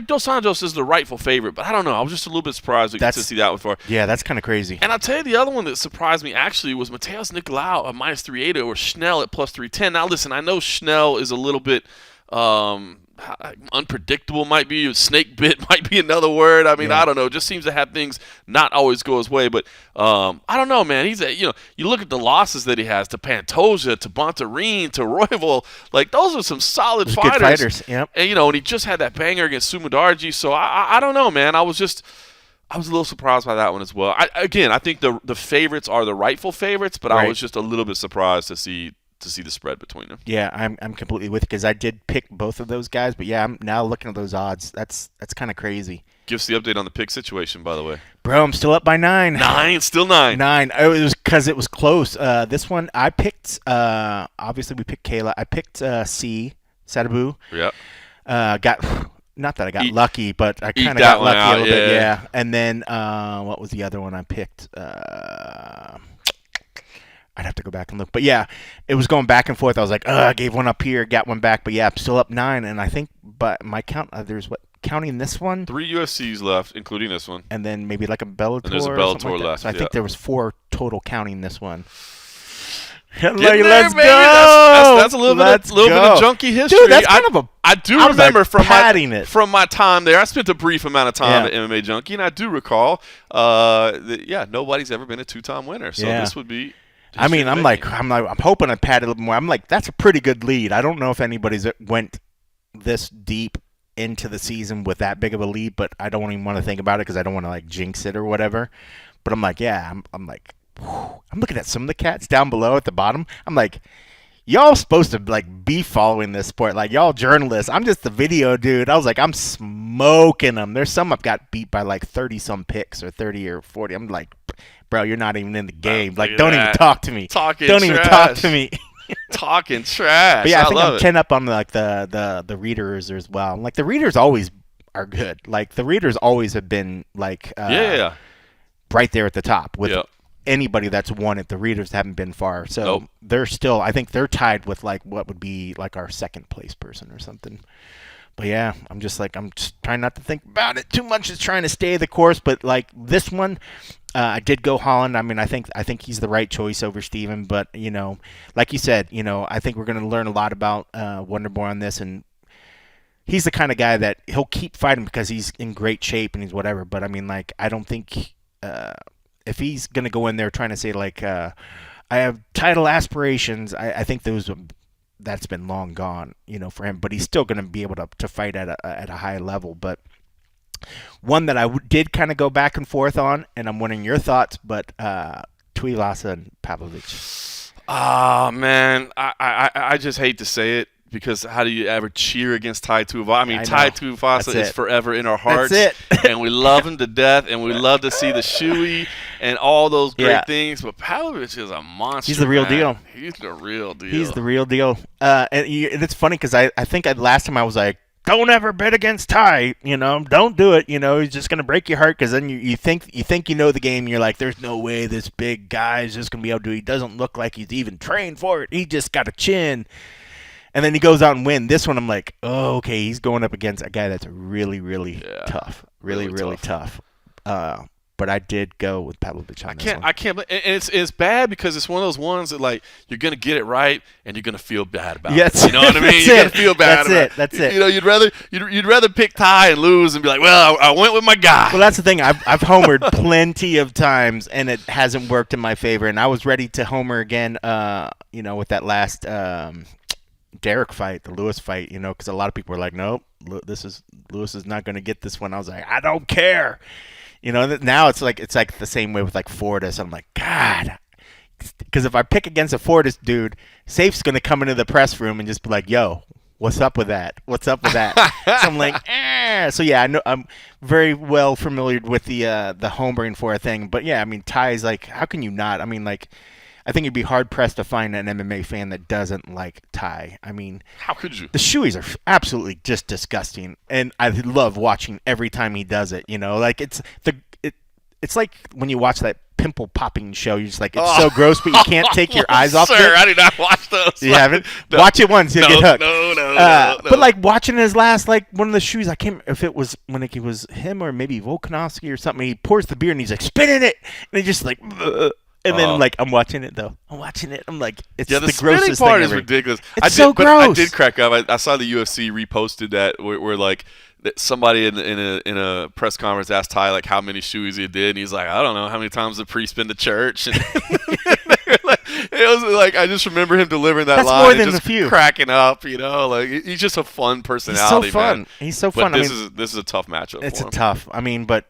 Dos Anjos is the rightful favorite, but I don't know. I was just a little bit surprised to see that one far. Yeah, that's kind of crazy. And I'll tell you the other one that surprised me actually was Mateus Nicolau at minus 380 or Schnell at plus 310. Now, listen, I know Schnell is a little bit unpredictable, might be. Snake bit might be another word. I mean, I don't know. Just seems to have things not always go his way. But I don't know, man. He's you look at the losses that he has to Pantoja, to Bontarine, to Royval. Like, those are some solid fighters. Good fighters. Yep. And and he just had that banger against Sumudarji. So I don't know, man. I was a little surprised by that one as well. I think the favorites are the rightful favorites, but I was just a little bit surprised to see the spread between them. Yeah, I'm completely with you because I did pick both of those guys, but yeah, I'm now looking at those odds. That's kind of crazy. Give us the update on the pick situation, by the way. Bro, I'm still up by 9. 9? Still 9? 9. It was because it was close. This one, I picked, obviously we picked Kayla. I picked Sadabu. Yeah. Not that I got lucky, but I kind of got lucky a little bit. Yeah. And then, what was the other one I picked? I'd have to go back and look. But, yeah, it was going back and forth. I was like, I gave one up here, got one back. But, yeah, I'm still up 9. And I think, but my count, counting this one? 3 UFCs left, including this one. And then maybe like a Bellator. And there's a Bellator left. So I think there was 4 total counting this one. Let's go. That's a little bit of junkie history. Dude, that's kind of a. I do remember like from my time there. I spent a brief amount of time at MMA Junkie, and I do recall that nobody's ever been a 2-time winner. So this would be. I mean, I'm hoping I pat it a little more. I'm like, that's a pretty good lead. I don't know if anybody's went this deep into the season with that big of a lead, but I don't even want to think about it because I don't want to like jinx it or whatever. But I'm like, I'm like, whew. I'm looking at some of the cats down below at the bottom. I'm like, y'all supposed to like be following this sport, like y'all journalists. I'm just the video dude. I was like, I'm smoking them. There's some I've got beat by like 30 some picks or 30 or 40. I'm like, bro, you're not even in the game. Like, don't even talk to me. Even talk to me. Talking trash. But yeah, I think I'm 10 up on like the readers as well. Like the readers always are good. Like the readers always have been like right there at the top with anybody that's won it. The readers haven't been far, so they're still. I think they're tied with like what would be like our second place person or something. But yeah, I'm just trying not to think about it too much. Just trying to stay the course. But like this one, I did go Holland. I mean, I think he's the right choice over Steven. But like you said, I think we're going to learn a lot about Wonderboy on this, and he's the kind of guy that he'll keep fighting because he's in great shape and he's whatever. But I mean, like, I don't think if he's going to go in there trying to say like I have title aspirations, I think that's been long gone, for him. But he's still going to be able to fight at a high level. But one that I did kind of go back and forth on, and I'm wondering your thoughts, but Tuivasa and Pavlovich. Oh, man. I just hate to say it, because how do you ever cheer against Tai Tuivasa? I mean, Tai Tuivasa is forever in our hearts. That's it. And we love him to death, and we love to see the shoey and all those great things. But Pavlovich is a monster. He's the real deal. He's the real deal. He's the real deal. And it's funny because I think last time I was like, don't ever bet against Ty. Don't do it. He's just gonna break your heart because then you think you know the game. You're like, there's no way this big guy's just gonna be able to do it. He doesn't look like he's even trained for it. He just got a chin. And then he goes out and wins. This one, I'm like, oh, okay, he's going up against a guy that's really, really tough. Really tough. But I did go with Pavlovich on this one. I can't. And it's bad because it's one of those ones that, like, you're going to get it right and you're going to feel bad about it. You know what I mean? You're going to feel bad about it. That's it. You'd rather pick Ty and lose and be like, well, I went with my guy. Well, that's the thing. I've homered plenty of times, and it hasn't worked in my favor. And I was ready to homer again, with that last Derek fight, the Lewis fight, because a lot of people were like, nope, Lewis is not going to get this one. I was like, I don't care. Now it's like the same way with like Fortis. I'm like, God, because if I pick against a Fortis dude, Safe's going to come into the press room and just be like, yo, what's up with that? What's up with that? So I'm like, So yeah, I know I'm very well familiar with the homering for a thing. But yeah, I mean, Ty's like, how can you not? I mean, like, I think you'd be hard-pressed to find an MMA fan that doesn't like Ty. I mean, how could you? The shoeys are absolutely just disgusting, and I love watching every time he does it. Like it's like when you watch that pimple popping show, you're just like, it's so gross, but you can't take your eyes off it. Sir, I did not watch those. You haven't? No. Watch it once, you'll get hooked. No. But like watching his last, like one of the shoes, I can't remember if it was when it was him or maybe Volkanovski or something. He pours the beer and he's like, spit in it, and he's just like. Ugh. And then, like, I'm watching it, though. I'm like, it's the grossest thing ever. The spitting part is ridiculous. It's so gross. I did crack up. I saw the UFC reposted that where like, somebody in a press conference asked Ty, like, how many shoes he did. And he's like, I don't know. How many times the priest been to church? And it was like, I just remember him delivering that That's line. More than just a few. Cracking up, Like, he's just a fun personality, He's so fun. Man. He's so fun. But this is a tough matchup It's for him. tough. I mean, but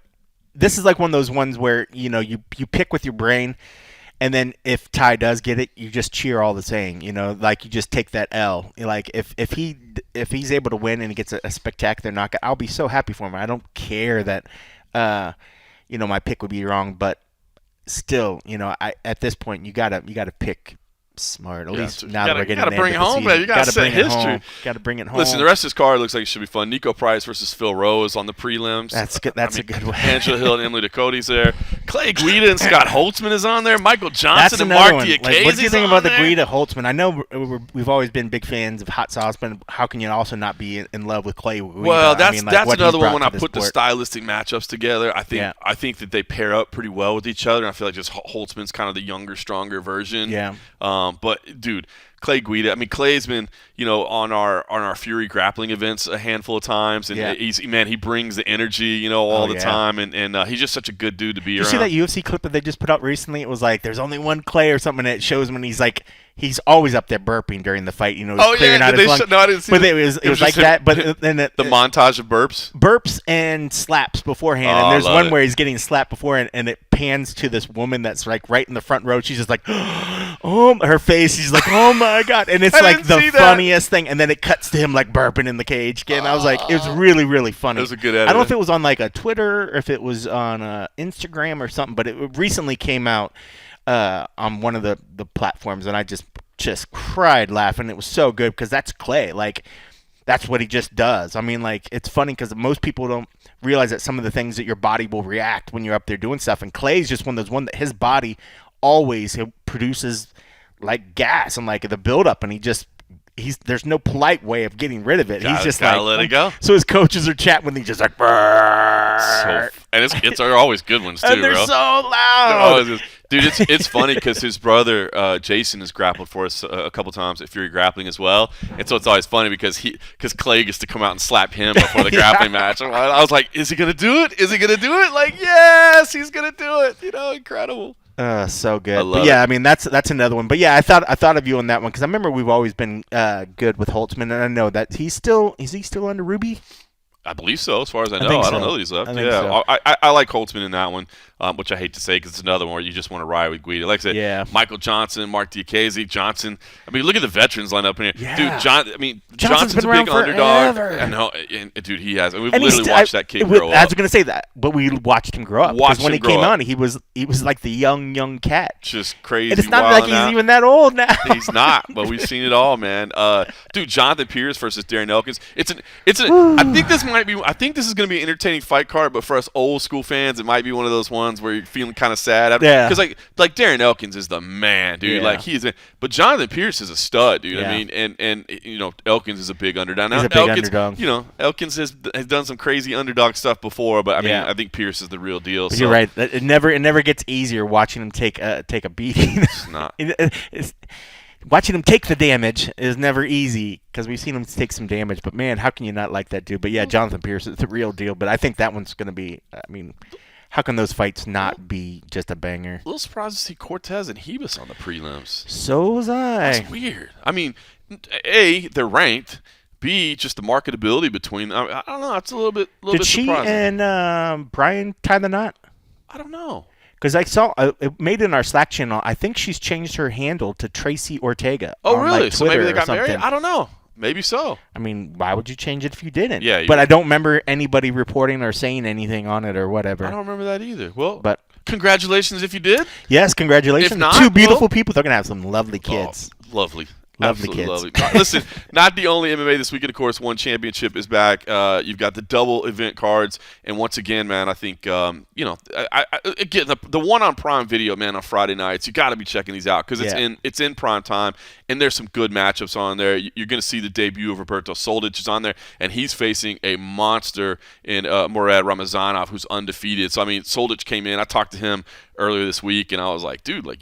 this is like one of those ones where, you pick with your brain. And then if Ty does get it, you just cheer all the same, like you just take that L. Like if he's able to win and he gets a spectacular knockout, I'll be so happy for him. I don't care that, my pick would be wrong, but still, at this point you gotta pick smart. At least now that we're getting bring it home, man. You gotta set history. Got to bring it home. Listen, the rest of this card looks like it should be fun. Nico Price versus Phil Rose on the prelims. That's good. That's a good one. Angela Hill and Emily Ducote's there. Clay Guida and Scott Holtzman is on there. Michael Johnson and Mark Diakiese. Like, what do you think about the Guida Holtzman? I know we've always been big fans of hot sauce, but how can you also not be in love with Clay Guida? Well, that's another one when I put the stylistic matchups together. I think that they pair up pretty well with each other. And I feel like just Holtzman's kind of the younger, stronger version. Yeah. But dude, Clay Guida. I mean, Clay's been on our Fury grappling events a handful of times, and he brings the energy all the time, and he's just such a good dude to be around. You see that UFC clip that they just put out recently? It was like there's only one Clay or something, and it shows him when he's always up there burping during the fight. He's clearing out his lungs. No, I didn't see but it was like that. But then the montage of burps and slaps beforehand, and there's one where he's getting slapped before, and it pans to this woman that's like right in the front row. She's just like, oh, her face. She's like, oh my god, and it's like the funniest thing. And then it cuts to him like burping in the cage again. I was like, it was really, really funny. It was a good edit. I don't know if it was on like a Twitter or if it was on Instagram or something, but it recently came out on one of the platforms, and I just cried laughing. It was so good because that's Clay. Like, that's what he just does. I mean, like, it's funny because most people don't realize that some of the things that your body will react when you're up there doing stuff. And Clay's just one of those that his body always produces like gas and like the buildup, and there's no polite way of getting rid of it. He's just gotta let it go. So his coaches are chatting with him, just like, and it's always good ones too, and they're bro. so loud. Dude, it's funny because his brother Jason has grappled for us a couple times at Fury Grappling as well, and so it's always funny because Clay gets to come out and slap him before the grappling match. I was like, is he gonna do it? Is he gonna do it? Like, yes, he's gonna do it. Incredible. So good. But yeah, I mean that's another one. But yeah, I thought of you on that one because I remember we've always been good with Holtzman, and I know that is he still under Ruby? I believe so, as far as I know. I don't know that he's left. So. I like Holtzman in that one. which I hate to say because it's another one where you just want to ride with Guida. Like I said, Michael Johnson, Mark Diakiese, Johnson. I mean, look at the veterans line up in here. Yeah. Dude, Johnson's a big underdog. I know, and dude, he has. We've literally watched that kid grow up. I was going to say that, but we watched him grow up. Because when he came on, he was like the young cat. Just crazy. And it's not like he's even that old now. He's not, but we've seen it all, man. Dude, Jonathan Pierce versus Darren Elkins. I think this is going to be an entertaining fight card, but for us old school fans, it might be one of those ones where you're feeling kind of sad. Because like Darren Elkins is the man, dude. Like he is, but Jonathan Pierce is a stud, dude. I mean, and Elkins is a big underdog. Now, He's a big underdog. Elkins has done some crazy underdog stuff before, but I mean, I think Pierce is the real deal. But you're right. It never gets easier watching him take a beating. It's not. Watching him take the damage is never easy because we've seen him take some damage. But, man, how can you not like that dude? But, yeah, Jonathan Pierce is the real deal. But I think that one's going to be – I mean, how can those fights not be just a banger? A little surprised to see Cortez and Hebus on the prelims. So was I. That's weird. I mean, A, they're ranked. B, just the marketability between them. I don't know. It's a little bit surprising. Did she and Brian tie the knot? I don't know. Because I saw it made in our Slack channel. I think she's changed her handle to Tracy Ortega. Oh, really? Like so maybe they got something. married? I don't know. Maybe so. I mean, why would you change it if you didn't? Yeah. But I don't remember anybody reporting or saying anything on it or whatever. I don't remember that either. Well, but congratulations if you did. Yes, congratulations. If not, two beautiful people. They're going to have some lovely kids. Oh, lovely. Lovely Absolutely kids. Lovely. Listen, not the only MMA this weekend, of course. One Championship is back. You've got the double event cards, and once again, man, I think again the one on Prime Video, man, on Friday nights, you got to be checking these out because it's in prime time, and there's some good matchups on there. You're going to see the debut of Roberto Soldic is on there, and he's facing a monster in Murad Ramazanov, who's undefeated. So I mean, Soldic came in. I talked to him earlier this week, and I was like, dude, like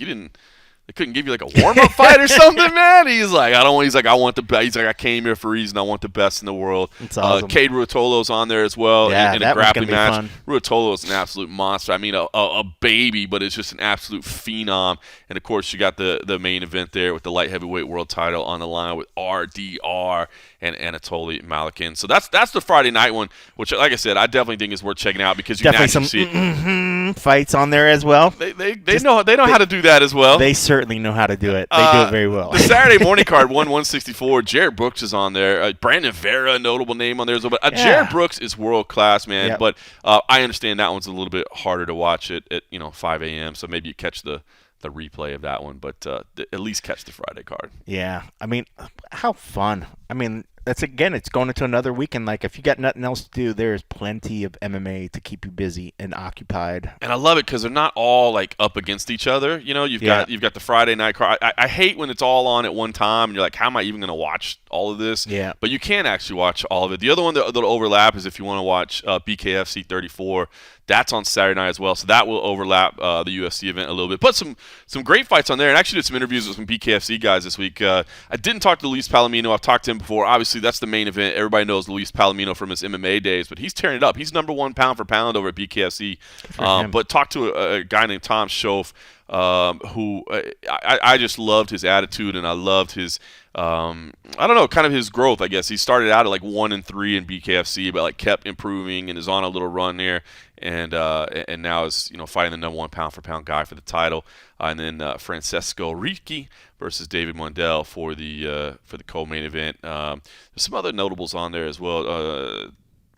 they couldn't give you like a warm-up fight or something, man. He's like, I want the best. He's like, I came here for a reason. I want the best in the world. It's awesome. Cade Ruotolo's on there as well in a grappling match. Fun. Ruotolo is an absolute monster. I mean, a baby, but it's just an absolute phenom. And of course, you got the main event there with the light heavyweight world title on the line with RDR and Anatoly Malakin. So that's the Friday night one, which, like I said, I definitely think is worth checking out because you definitely can actually see it. Fights on there as well. They know how to do that as well. They certainly know how to do it. They do it very well. The Saturday morning card, 164. Jared Brooks is on there. Brandon Vera, a notable name on there as well. But Jared Brooks is world class, man. Yep. But I understand that one's a little bit harder to watch at 5 a.m. So maybe you catch the replay of that one, but at least catch the Friday card. Yeah, I mean, how fun. I mean, it's going into another weekend. Like, if you got nothing else to do, there's plenty of MMA to keep you busy and occupied. And I love it because they're not all like up against each other. You've got the Friday night card. I hate when it's all on at one time and you're like, how am I even going to watch all of this? Yeah. But you can actually watch all of it. The other one that'll overlap is if you want to watch BKFC 34. That's on Saturday night as well, so that will overlap the UFC event a little bit. But some great fights on there, and actually did some interviews with some BKFC guys this week. I didn't talk to Luis Palomino. I've talked to him before. Obviously, that's the main event. Everybody knows Luis Palomino from his MMA days, but he's tearing it up. He's number one pound for pound over at BKFC. But talked to a guy named Tom Schoaf, who I just loved his attitude, and I loved his kind of his growth, I guess. He started out at like 1-3 in BKFC, but like kept improving and is on a little run there, and now is fighting the number one pound for pound guy for the title, and then Francesco Ricci versus David Mundell for the co-main event. There's some other notables on there as well.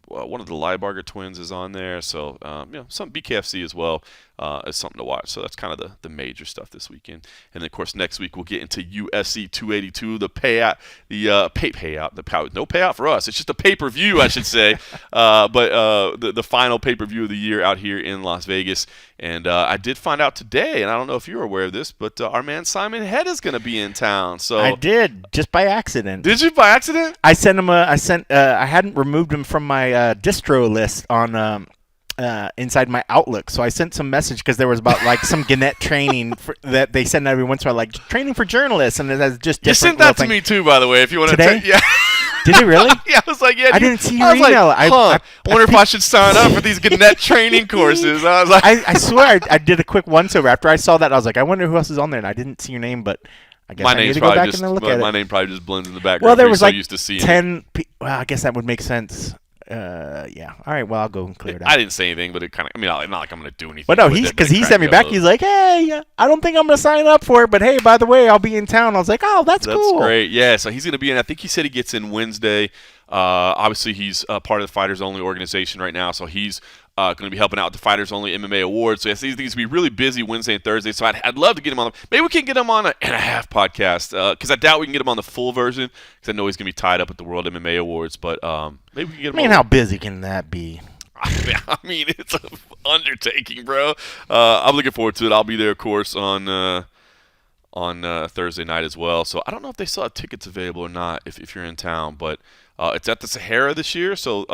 One of the Liebarger twins is on there, so some BKFC as well is something to watch. So that's kind of the major stuff this weekend. And then, of course, next week we'll get into UFC 282, the payout, no payout for us. It's just a pay-per-view, I should say. But the final pay-per-view of the year out here in Las Vegas. And I did find out today, and I don't know if you're aware of this, but our man Simon Head is going to be in town. So I did, just by accident. Did you by accident? I sent him I hadn't removed him from my distro list on inside my Outlook, so I sent some message because there was about like some Gannett training that they send every once in a while, like training for journalists, and it has just different. You sent that to me too, by the way. If you want today, yeah. Did you really? Yeah, I was like, yeah. I didn't see your email. Like, I wonder if I should sign up for these Gannett training courses. I was like, I swear I did a quick once over after I saw that. I was like, I wonder who else is on there, and I didn't see your name, but I guess I need to go back and look at it. My name probably just blends in the background. Well, there was like used to 10. Well, I guess that would make sense. Yeah. All right. Well, I'll go and clear it out. I didn't say anything, but it kind of. I mean, not like I'm going to do anything. But no, because he sent me back. He's like, "Hey, I don't think I'm going to sign up for it, but hey, by the way, I'll be in town." I was like, "Oh, that's cool." That's great. Yeah. So he's going to be in. I think he said he gets in Wednesday. Obviously, he's part of the Fighters Only organization right now, so he's going to be helping out with the Fighters Only MMA Awards. So yes, he's going to be really busy Wednesday and Thursday. So I'd love to get him on. Maybe we can get him on an and a half podcast because I doubt we can get him on the full version because I know he's going to be tied up at the World MMA Awards. But maybe we can get him. I mean, how busy can that be? I mean, it's an undertaking, bro. I'm looking forward to it. I'll be there, of course, on Thursday night as well. So I don't know if they still have tickets available or not if you're in town, but it's at the Sahara this year. So,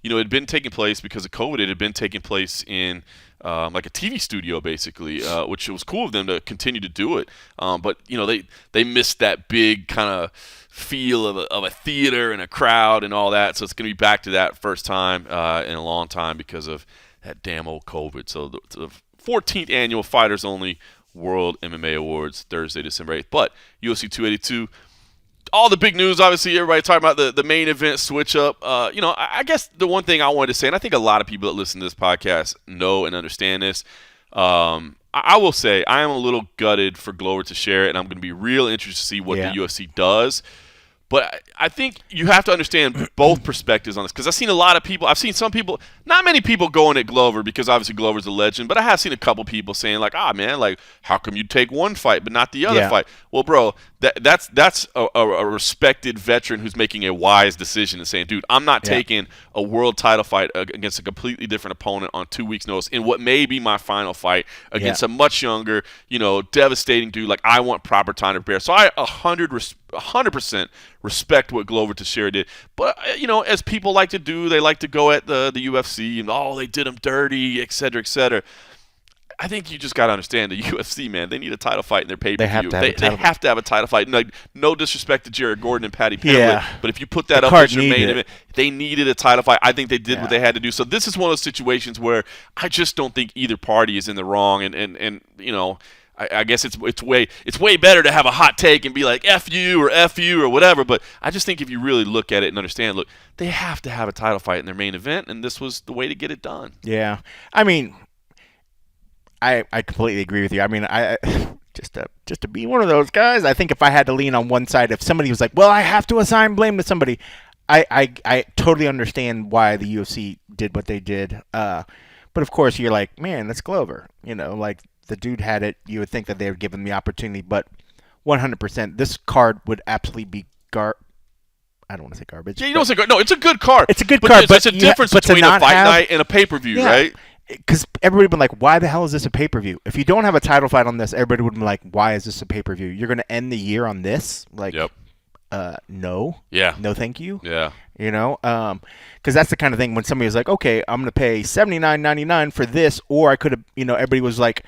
it had been taking place because of COVID. It had been taking place in like a TV studio, basically, which was cool of them to continue to do it. But, they missed that big kind of feel of a theater and a crowd and all that. So it's going to be back to that first time in a long time because of that damn old COVID. So the 14th annual Fighters Only World MMA Awards, Thursday, December 8th. But UFC 282, all the big news, obviously, everybody talking about the main event switch up. I guess the one thing I wanted to say, and I think a lot of people that listen to this podcast know and understand this, I will say I am a little gutted for Glover Teixeira, and I'm going to be real interested to see what the UFC does. But I think you have to understand both perspectives on this because I've seen a lot of people. I've seen some people, not many people going at Glover because obviously Glover's a legend, but I have seen a couple people saying like, man, like how come you take one fight but not the other fight? Well, bro, that's a respected veteran who's making a wise decision and saying, dude, I'm not taking a world title fight against a completely different opponent on 2 weeks' notice in what may be my final fight against a much younger, devastating dude. Like I want proper time to prepare. So I 100% respect what Glover Teixeira did. But, as people like to do, they like to go at the UFC and, they did him dirty, et cetera, et cetera. I think you just got to understand the UFC, man. They need a title fight in their pay-per-view. They have to have a title fight. Like, no disrespect to Jared Gordon and Patty Pimblett, but if you put that up as your main event, they needed a title fight. I think they did what they had to do. So this is one of those situations where I just don't think either party is in the wrong. And I guess it's way better to have a hot take and be like F you or whatever. But I just think if you really look at it and understand, look, they have to have a title fight in their main event, and this was the way to get it done. Yeah, I mean, I completely agree with you. I mean, I just to be one of those guys, I think if I had to lean on one side, if somebody was like, well, I have to assign blame to somebody, I totally understand why the UFC did what they did. But of course, you're like, man, that's Glover. Like. The dude had it. You would think that they would give him the opportunity, but 100%, this card would absolutely be I don't want to say garbage. Yeah, you don't say garbage. No, it's a good card. It's a good card, but it's a difference between a fight night and a pay-per-view, right? Because everybody would be like, why the hell is this a pay-per-view? If you don't have a title fight on this, everybody would be like, why is this a pay-per-view? You're going to end the year on this? Like, no. Yeah. No, thank you. Yeah. Because that's the kind of thing when somebody was like, okay, I'm going to pay $79.99 for this, or I could have, everybody was like,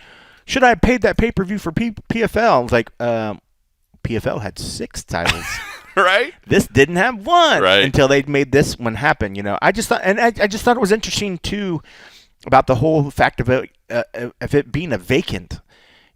should I have paid that pay-per-view for PFL? I was like, PFL had 6 titles. Right? This didn't have one until they made this one happen. I just thought, and I just thought it was interesting too about the whole fact of it being a vacant.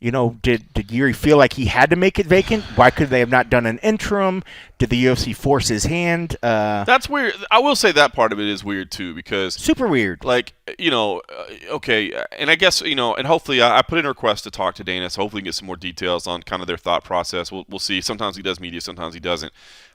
Did Yuri feel like he had to make it vacant? Why could they have not done an interim? Did the UFC force his hand? That's weird. I will say that part of it is weird too because super weird. Like okay, and I guess and hopefully I put in a request to talk to Dana, so hopefully we can get some more details on kind of their thought process. We'll see. Sometimes he does media, sometimes he doesn't.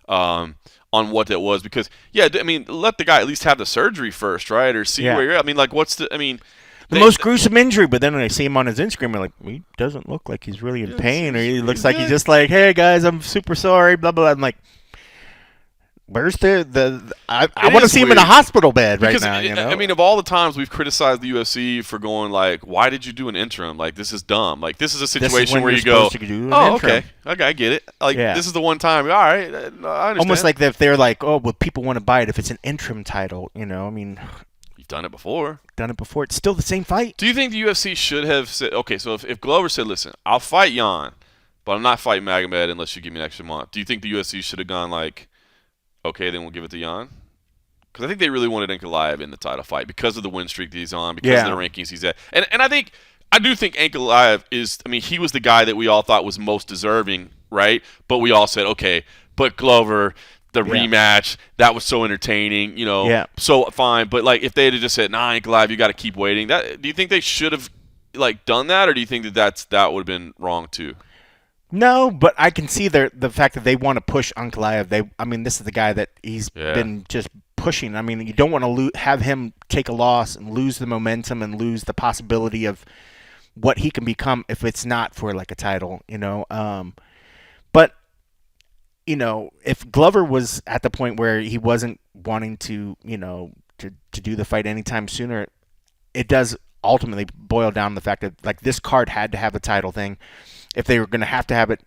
On what that was because I mean let the guy at least have the surgery first, right? Or see where you're at. I mean like the most gruesome injury, but then when I see him on his Instagram, I'm like, he doesn't look like he's really in pain, or he looks like he's just like, hey guys, I'm super sorry, blah blah. I'm like, where's I want to see him in a hospital bed right now. I mean, of all the times we've criticized the UFC for going like, why did you do an interim? Like this is dumb. Like this is a situation where you go, okay, I get it. Like this is the one time. All right, I understand. Almost like if they're like, oh, well, people want to buy it if it's an interim title. I mean. Done it before. It's still the same fight. Do you think the UFC should have said, okay, so if Glover said, listen, I'll fight Jan, but I'm not fighting Magomed unless you give me an extra month. Do you think the UFC should have gone like, okay, then we'll give it to Jan? Because I think they really wanted Ankalaev in the title fight because of the win streak that he's on, because of the rankings he's at. And I do think Ankalaev he was the guy that we all thought was most deserving, right? But we all said, okay, but Glover, the rematch. That was so entertaining, so fine. But like if they had just said, "Nah, Ankalaev, you got to keep waiting." Do you think they should have like done that, or do you think that would have been wrong too? No, but I can see the fact that they want to push Ankalaev. I mean, this is the guy that he's been just pushing. I mean, you don't want to have him take a loss and lose the momentum and lose the possibility of what he can become if it's not for like a title, But if Glover was at the point where he wasn't wanting to, to do the fight anytime sooner, it does ultimately boil down to the fact that like this card had to have a title thing. If they were going to have it,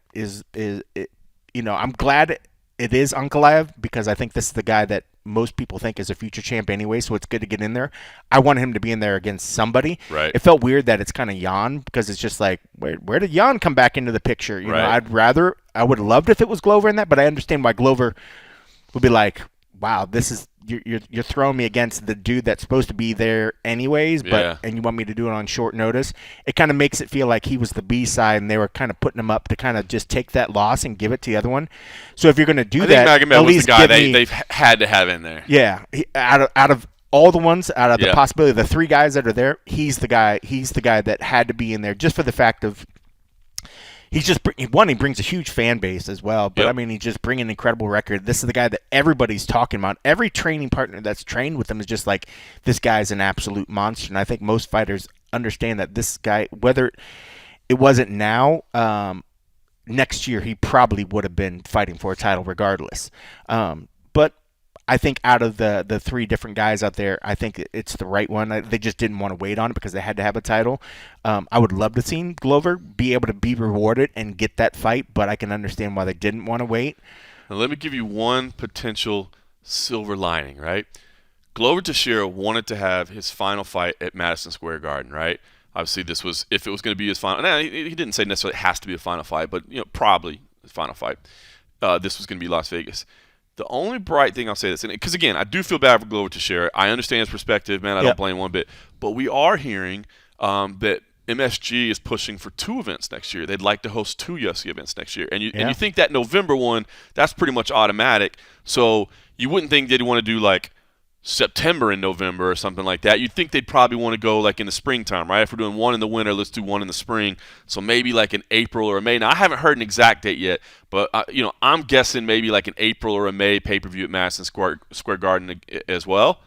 I'm glad it is Ankalaev because I think this is the guy that most people think is a future champ anyway, so it's good to get in there. I want him to be in there against somebody. Right. It felt weird that it's kind of Jan because it's just like, where did Jan come back into the picture? I would have loved if it was Glover in that, but I understand why Glover would be like, wow, this is you're throwing me against the dude that's supposed to be there anyways, and you want me to do it on short notice. It kind of makes it feel like he was the B side, and they were kind of putting him up to kind of just take that loss and give it to the other one. So if you're going to do that, at least the guy they've had to have in there. Yeah, out of all the ones, out of the possibility of the three guys that are there, he's the guy. He's the guy that had to be in there just for the fact of. He's just he brings a huge fan base as well. But, I mean, he's just bringing an incredible record. This is the guy that everybody's talking about. Every training partner that's trained with him is just like, this guy's an absolute monster. And I think most fighters understand that this guy, whether it wasn't now, next year he probably would have been fighting for a title regardless. But I think out of the three different guys out there, I think it's the right one. They just didn't want to wait on it because they had to have a title. I would love to see Glover be able to be rewarded and get that fight, but I can understand why they didn't want to wait. Now, let me give you one potential silver lining, right? Glover Teixeira wanted to have his final fight at Madison Square Garden, right? Obviously, this was if it was going to be his final. Now, he didn't say necessarily it has to be a final fight, but probably his final fight. This was going to be Las Vegas. The only bright thing I'll say this, because again, I do feel bad for Glover Teixeira. I understand his perspective, man. I don't blame one bit. But we are hearing that MSG is pushing for 2 events next year. They'd like to host 2 UFC events next year. And you think that November one, that's pretty much automatic. So you wouldn't think they'd want to do like September and November or something like that. You'd think they'd probably want to go like in the springtime, right? If we're doing one in the winter, let's do one in the spring. So maybe like in April or a May. Now, I haven't heard an exact date yet, but I'm guessing maybe like an April or a May pay-per-view at Madison Square Garden as well.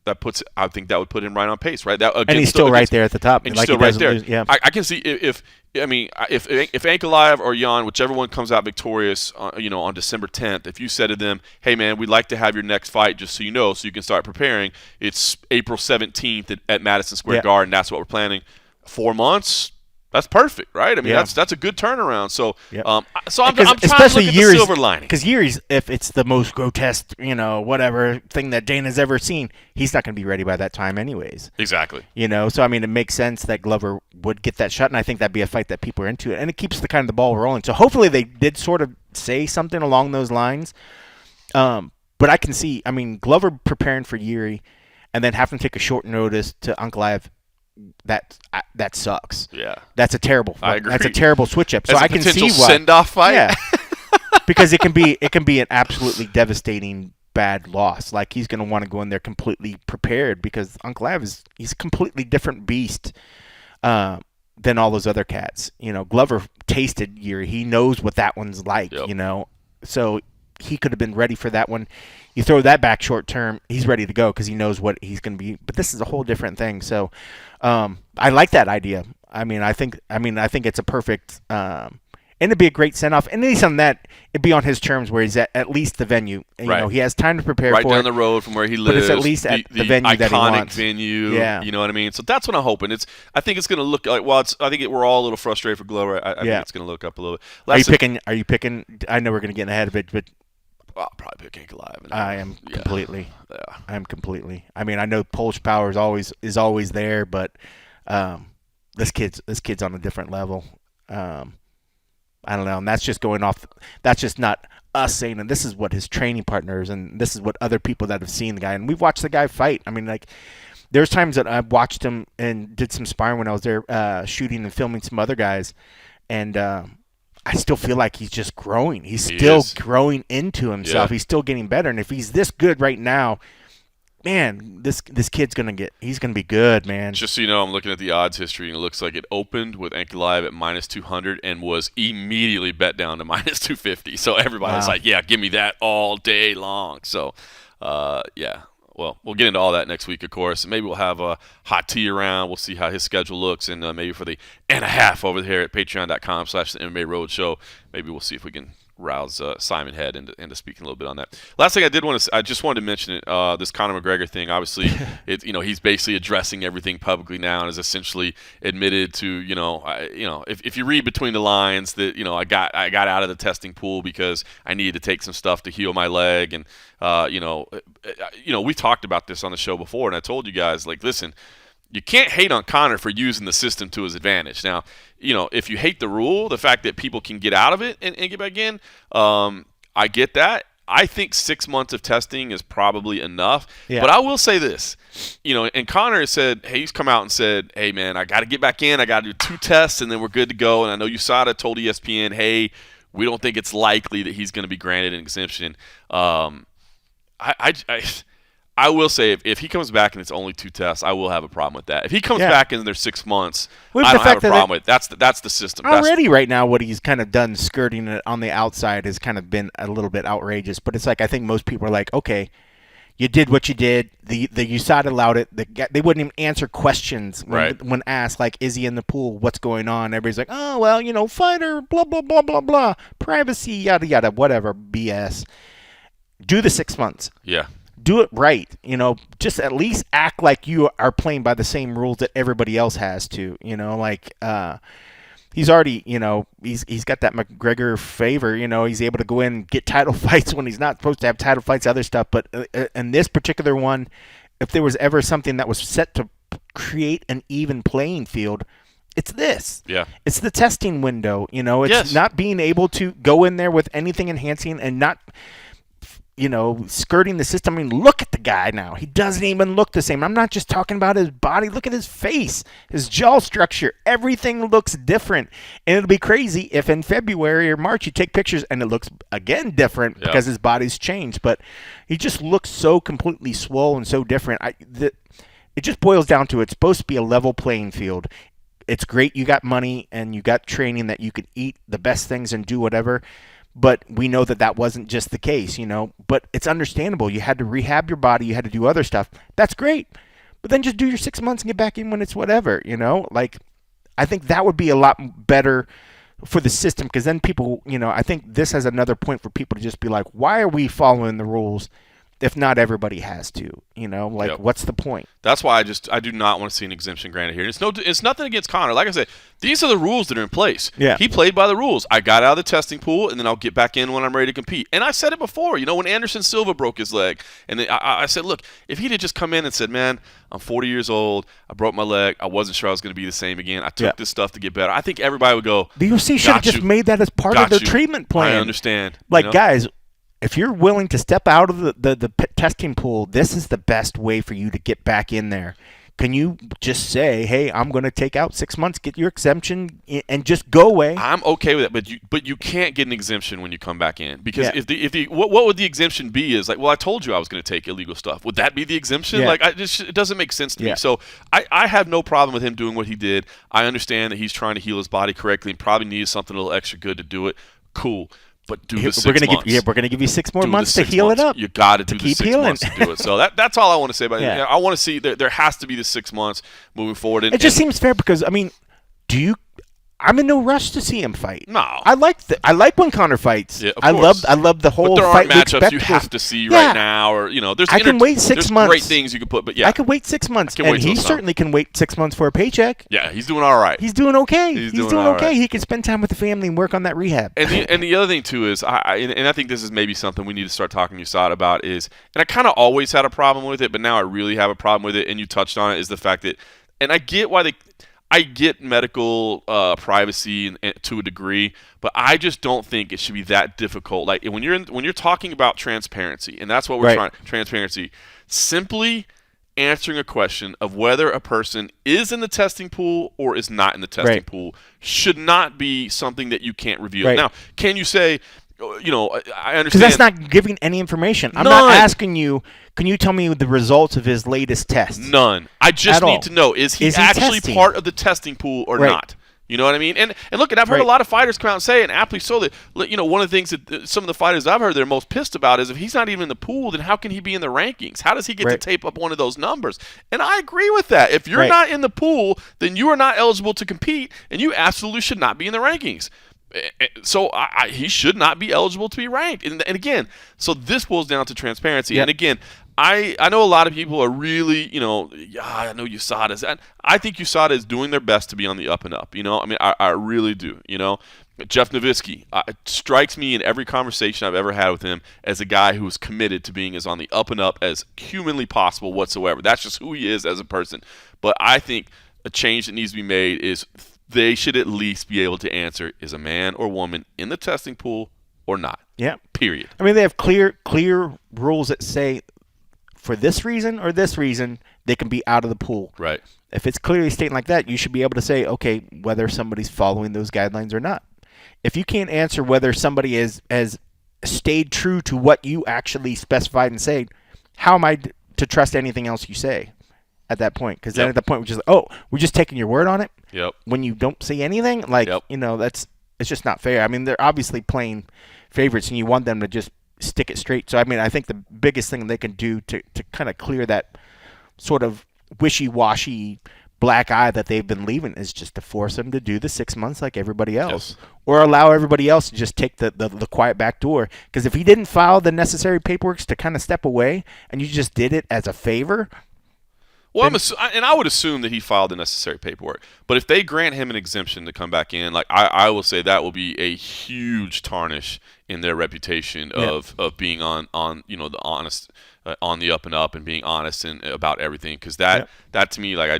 I think that would put him right on pace, right? And he's still right there at the top. And he's still right there. I can see if Ankalaev or Jan, whichever one comes out victorious, on December 10th, if you said to them, "Hey man, we'd like to have your next fight, just so you know, so you can start preparing." It's April 17th at Madison Square Garden. That's what we're planning. 4 months. That's perfect, right? I mean, that's a good turnaround. So, I'm trying to look at the silver lining. Because Yuri's, if it's the most grotesque, whatever thing that Dana's ever seen, he's not going to be ready by that time anyways. Exactly. So I mean, it makes sense that Glover would get that shot, and I think that'd be a fight that people are into, and it keeps the ball rolling. So hopefully they did sort of say something along those lines. But I can see, I mean, Glover preparing for Yuri, and then having to take a short notice to Ankalaev. That sucks. Yeah, that's a terrible. I agree. That's a terrible switch up. So I can see why send-off fight. Yeah, because it can be an absolutely devastating bad loss. Like he's going to want to go in there completely prepared because Ankalaev he's a completely different beast than all those other cats. Glover tasted Yuri. He knows what that one's like. Yep. So he could have been ready for that one. You throw that back short term, he's ready to go because he knows what he's going to be. But this is a whole different thing. So I like that idea. I think it's a perfect and it'd be a great send off. And at least on that, it'd be on his terms where he's at least the venue. And, he has time to prepare for it. Right down the road from where he lives. But it's at least at the venue that he wants. Iconic venue. Yeah. You know what I mean? So that's what I'm hoping. I think it's going to look like. Well, we're all a little frustrated for Glover. I think it's going to look up a little bit. Are you picking? I know we're going to get ahead of it, but. I'll probably pick Ankalaev. I am completely. Yeah. I'm completely. I mean, I know Polish power is always there, but this kid's on a different level. I don't know, and that's just going off. That's just not us saying, and this is what his training partners, and this is what other people that have seen the guy, and we've watched the guy fight. I mean, like, there's times that I've watched him and did some sparring when I was there, shooting and filming some other guys, and I still feel like he's just growing. He's still growing into himself. He's still getting better. And if he's this good right now, man, this kid's he's gonna be good, man. Just so you know, I'm looking at the odds history, and it looks like it opened with Ankalaev at -200 and was immediately bet down to -250. So everybody's like, yeah, give me that all day long. So, yeah. Well, we'll get into all that next week, of course. Maybe we'll have a hot tea around. We'll see how his schedule looks, and maybe for the and a half over here at patreon.com/the MMA Roadshow, maybe we'll see if we can rouse Simon Head into speaking a little bit on that. Last thing I just wanted to mention it. This Conor McGregor thing. Obviously, he's basically addressing everything publicly now and has essentially admitted to if you read between the lines that I got out of the testing pool because I needed to take some stuff to heal my leg, and we talked about this on the show before, and I told you guys, like, listen, you can't hate on Conor for using the system to his advantage. Now, if you hate the rule, the fact that people can get out of it and get back in, I get that. I think 6 months of testing is probably enough. Yeah. But I will say this, and Conor has said, hey, he's come out and said, hey, man, I got to get back in. I got to do 2 tests, and then we're good to go. And I know USADA told ESPN, hey, we don't think it's likely that he's going to be granted an exemption. I will say, if he comes back and it's only 2 tests, I will have a problem with that. If he comes back and there's 6 months, I don't have a problem with it. That's the system. Already right now, what he's kind of done skirting it on the outside has kind of been a little bit outrageous. But it's like, I think most people are like, okay, you did what you did. The USADA allowed it. They wouldn't even answer questions when asked, like, is he in the pool? What's going on? Everybody's like, oh, well, fighter, blah, blah, blah, blah, blah. Privacy, yada, yada, whatever, BS. Do the 6 months. Yeah. Do it right, just at least act like you are playing by the same rules that everybody else has to, he's already, he's got that McGregor favor, he's able to go in and get title fights when he's not supposed to have title fights, other stuff. But in this particular one, if there was ever something that was set to create an even playing field, it's this. Yeah. It's the testing window, it's not being able to go in there with anything enhancing and not skirting the system. I mean, look at the guy now. He doesn't even look the same. I'm not just talking about his body. Look at his face, his jaw structure. Everything looks different. And it'll be crazy if in February or March you take pictures and it looks, again, different because his body's changed. But he just looks so completely swole and so different. It just boils down to it's supposed to be a level playing field. It's great you got money and you got training that you could eat the best things and do whatever. But we know that wasn't just the case, But it's understandable. You had to rehab your body. You had to do other stuff. That's great. But then just do your 6 months and get back in when it's whatever, Like, I think that would be a lot better for the system because then people, I think this has another point for people to just be like, why are we following the rules if not everybody has to? What's the point? That's why I do not want to see an exemption granted here. It's nothing against Conor. Like I said, these are the rules that are in place. Yeah. He played by the rules. I got out of the testing pool, and then I'll get back in when I'm ready to compete. And I said it before, when Anderson Silva broke his leg, and then I said, look, if he'd have just come in and said, man, I'm 40 years old, I broke my leg, I wasn't sure I was going to be the same again, I took this stuff to get better, I think everybody would go, the UFC should have just made that as part of their treatment plan. I understand. Like, guys, if you're willing to step out of the testing pool, this is the best way for you to get back in there. Can you just say, hey, I'm going to take out 6 months, get your exemption, and just go away? I'm okay with that, but you can't get an exemption when you come back in. Because what would the exemption be is like, well, I told you I was going to take illegal stuff. Would that be the exemption? Yeah. Like, it doesn't make sense to me. So I have no problem with him doing what he did. I understand that he's trying to heal his body correctly and probably needs something a little extra good to do it. Cool. But do the 6 months. We're going to give you 6 more months to heal it up. You got to do the 6 months to do it. So that's all I want to say about it. I want to see there has to be the 6 months moving forward. It just seems fair because, I mean, I'm in no rush to see him fight. No, I like when Conor fights. Yeah, I love the whole. But there fight aren't matchups you have to see right now, or there's. I can wait 6 months. Great things you can put, but I can wait 6 months, and he certainly can wait 6 months for a paycheck. Yeah, he's doing all right. He's doing okay. He's doing okay. He can spend time with the family and work on that rehab. And the other thing too is, I think this is maybe something we need to start talking to USADA about is, and I kind of always had a problem with it, but now I really have a problem with it. And you touched on it, is the fact that, and I get why I get medical privacy and to a degree, but I just don't think it should be that difficult. Like when you're talking about transparency, and that's what we're trying. Transparency, simply answering a question of whether a person is in the testing pool or is not in the testing pool should not be something that you can't reveal. Now, can you say, I understand. Because that's not giving any information. I'm not asking you, can you tell me the results of his latest test? None. I just need to know, is he actually part of the testing pool or not? You know what I mean? And look, I've heard a lot of fighters come out and say, and aptly so, that one of the things that some of the fighters I've heard they're most pissed about is if he's not even in the pool, then how can he be in the rankings? How does he get to tape up one of those numbers? And I agree with that. If you're not in the pool, then you are not eligible to compete, and you absolutely should not be in the rankings. So he should not be eligible to be ranked. And again, so this boils down to transparency. Yep. And again, I know a lot of people are really, I know USADA. I think USADA is doing their best to be on the up and up. I mean, I really do. Jeff Nowitzki strikes me in every conversation I've ever had with him as a guy who is committed to being as on the up and up as humanly possible whatsoever. That's just who he is as a person. But I think a change that needs to be made is they should at least be able to answer, is a man or woman in the testing pool or not? Yeah. Period. I mean, they have clear rules that say for this reason or this reason, they can be out of the pool. Right. If it's clearly stating like that, you should be able to say, okay, whether somebody's following those guidelines or not. If you can't answer whether somebody has stayed true to what you actually specified and said, how am I to trust anything else you say at that point? Because then at that point, we're just taking your word on it. Yep. When you don't say anything, it's just not fair. I mean, they're obviously playing favorites, and you want them to just stick it straight. So, I mean, I think the biggest thing they can do to kind of clear that sort of wishy-washy black eye that they've been leaving is just to force them to do the 6 months like everybody else, or allow everybody else to just take the quiet back door. Because if he didn't file the necessary paperwork to kind of step away, and you just did it as a favor. Well, I would assume that he filed the necessary paperwork. But if they grant him an exemption to come back in, like I will say that will be a huge tarnish in their reputation of being on the honest, on the up and up, and being honest and about everything. Because that to me, like I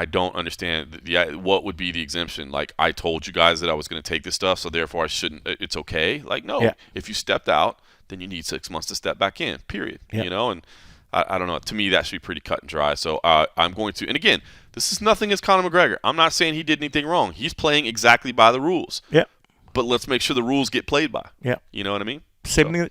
don't understand what would be the exemption. Like, I told you guys that I was going to take this stuff, so therefore I shouldn't. It's okay. Like, no, if you stepped out, then you need 6 months to step back in. Period. And I don't know. To me, that should be pretty cut and dry. So I'm going to – and again, this is nothing against Conor McGregor. I'm not saying he did anything wrong. He's playing exactly by the rules. Yeah. But let's make sure the rules get played by. Yeah. You know what I mean? Same thing.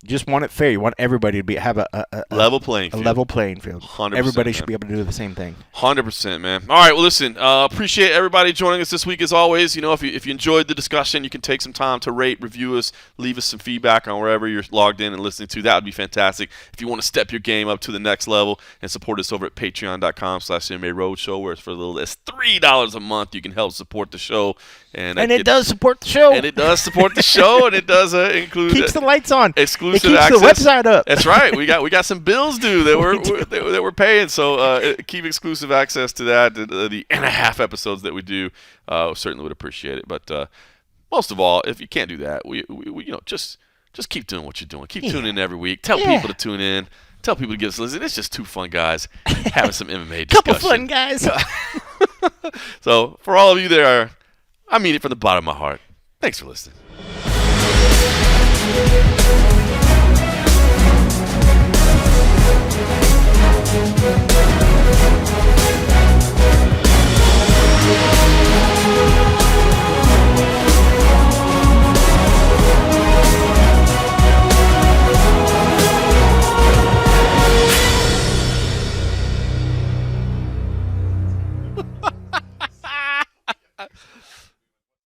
Just want it fair. You want everybody to have a level playing field. A level playing field. 100%. Everybody should be able to do the same thing. 100%, man. All right. Well, listen. Appreciate everybody joining us this week as always. If you enjoyed the discussion, you can take some time to rate, review us, leave us some feedback on wherever you're logged in and listening to. That would be fantastic. If you want to step your game up to the next level and support us over at patreon.com/MMA Roadshow, where it's for as little as $3 a month, you can help support the show. And it does support the show. And it does support the show, and it does include keeps the lights on, exclusive it keeps access. The website up. That's right. We got some bills due that we're paying. So keep exclusive access to that. The and a half episodes that we do, certainly would appreciate it. But most of all, if you can't do that, we just keep doing what you're doing. Keep tuning in every week. Tell people to tune in. Tell people to give us a listen. It's just two fun guys having some MMA discussion. Couple fun guys. So for all of you there, I mean it from the bottom of my heart. Thanks for listening.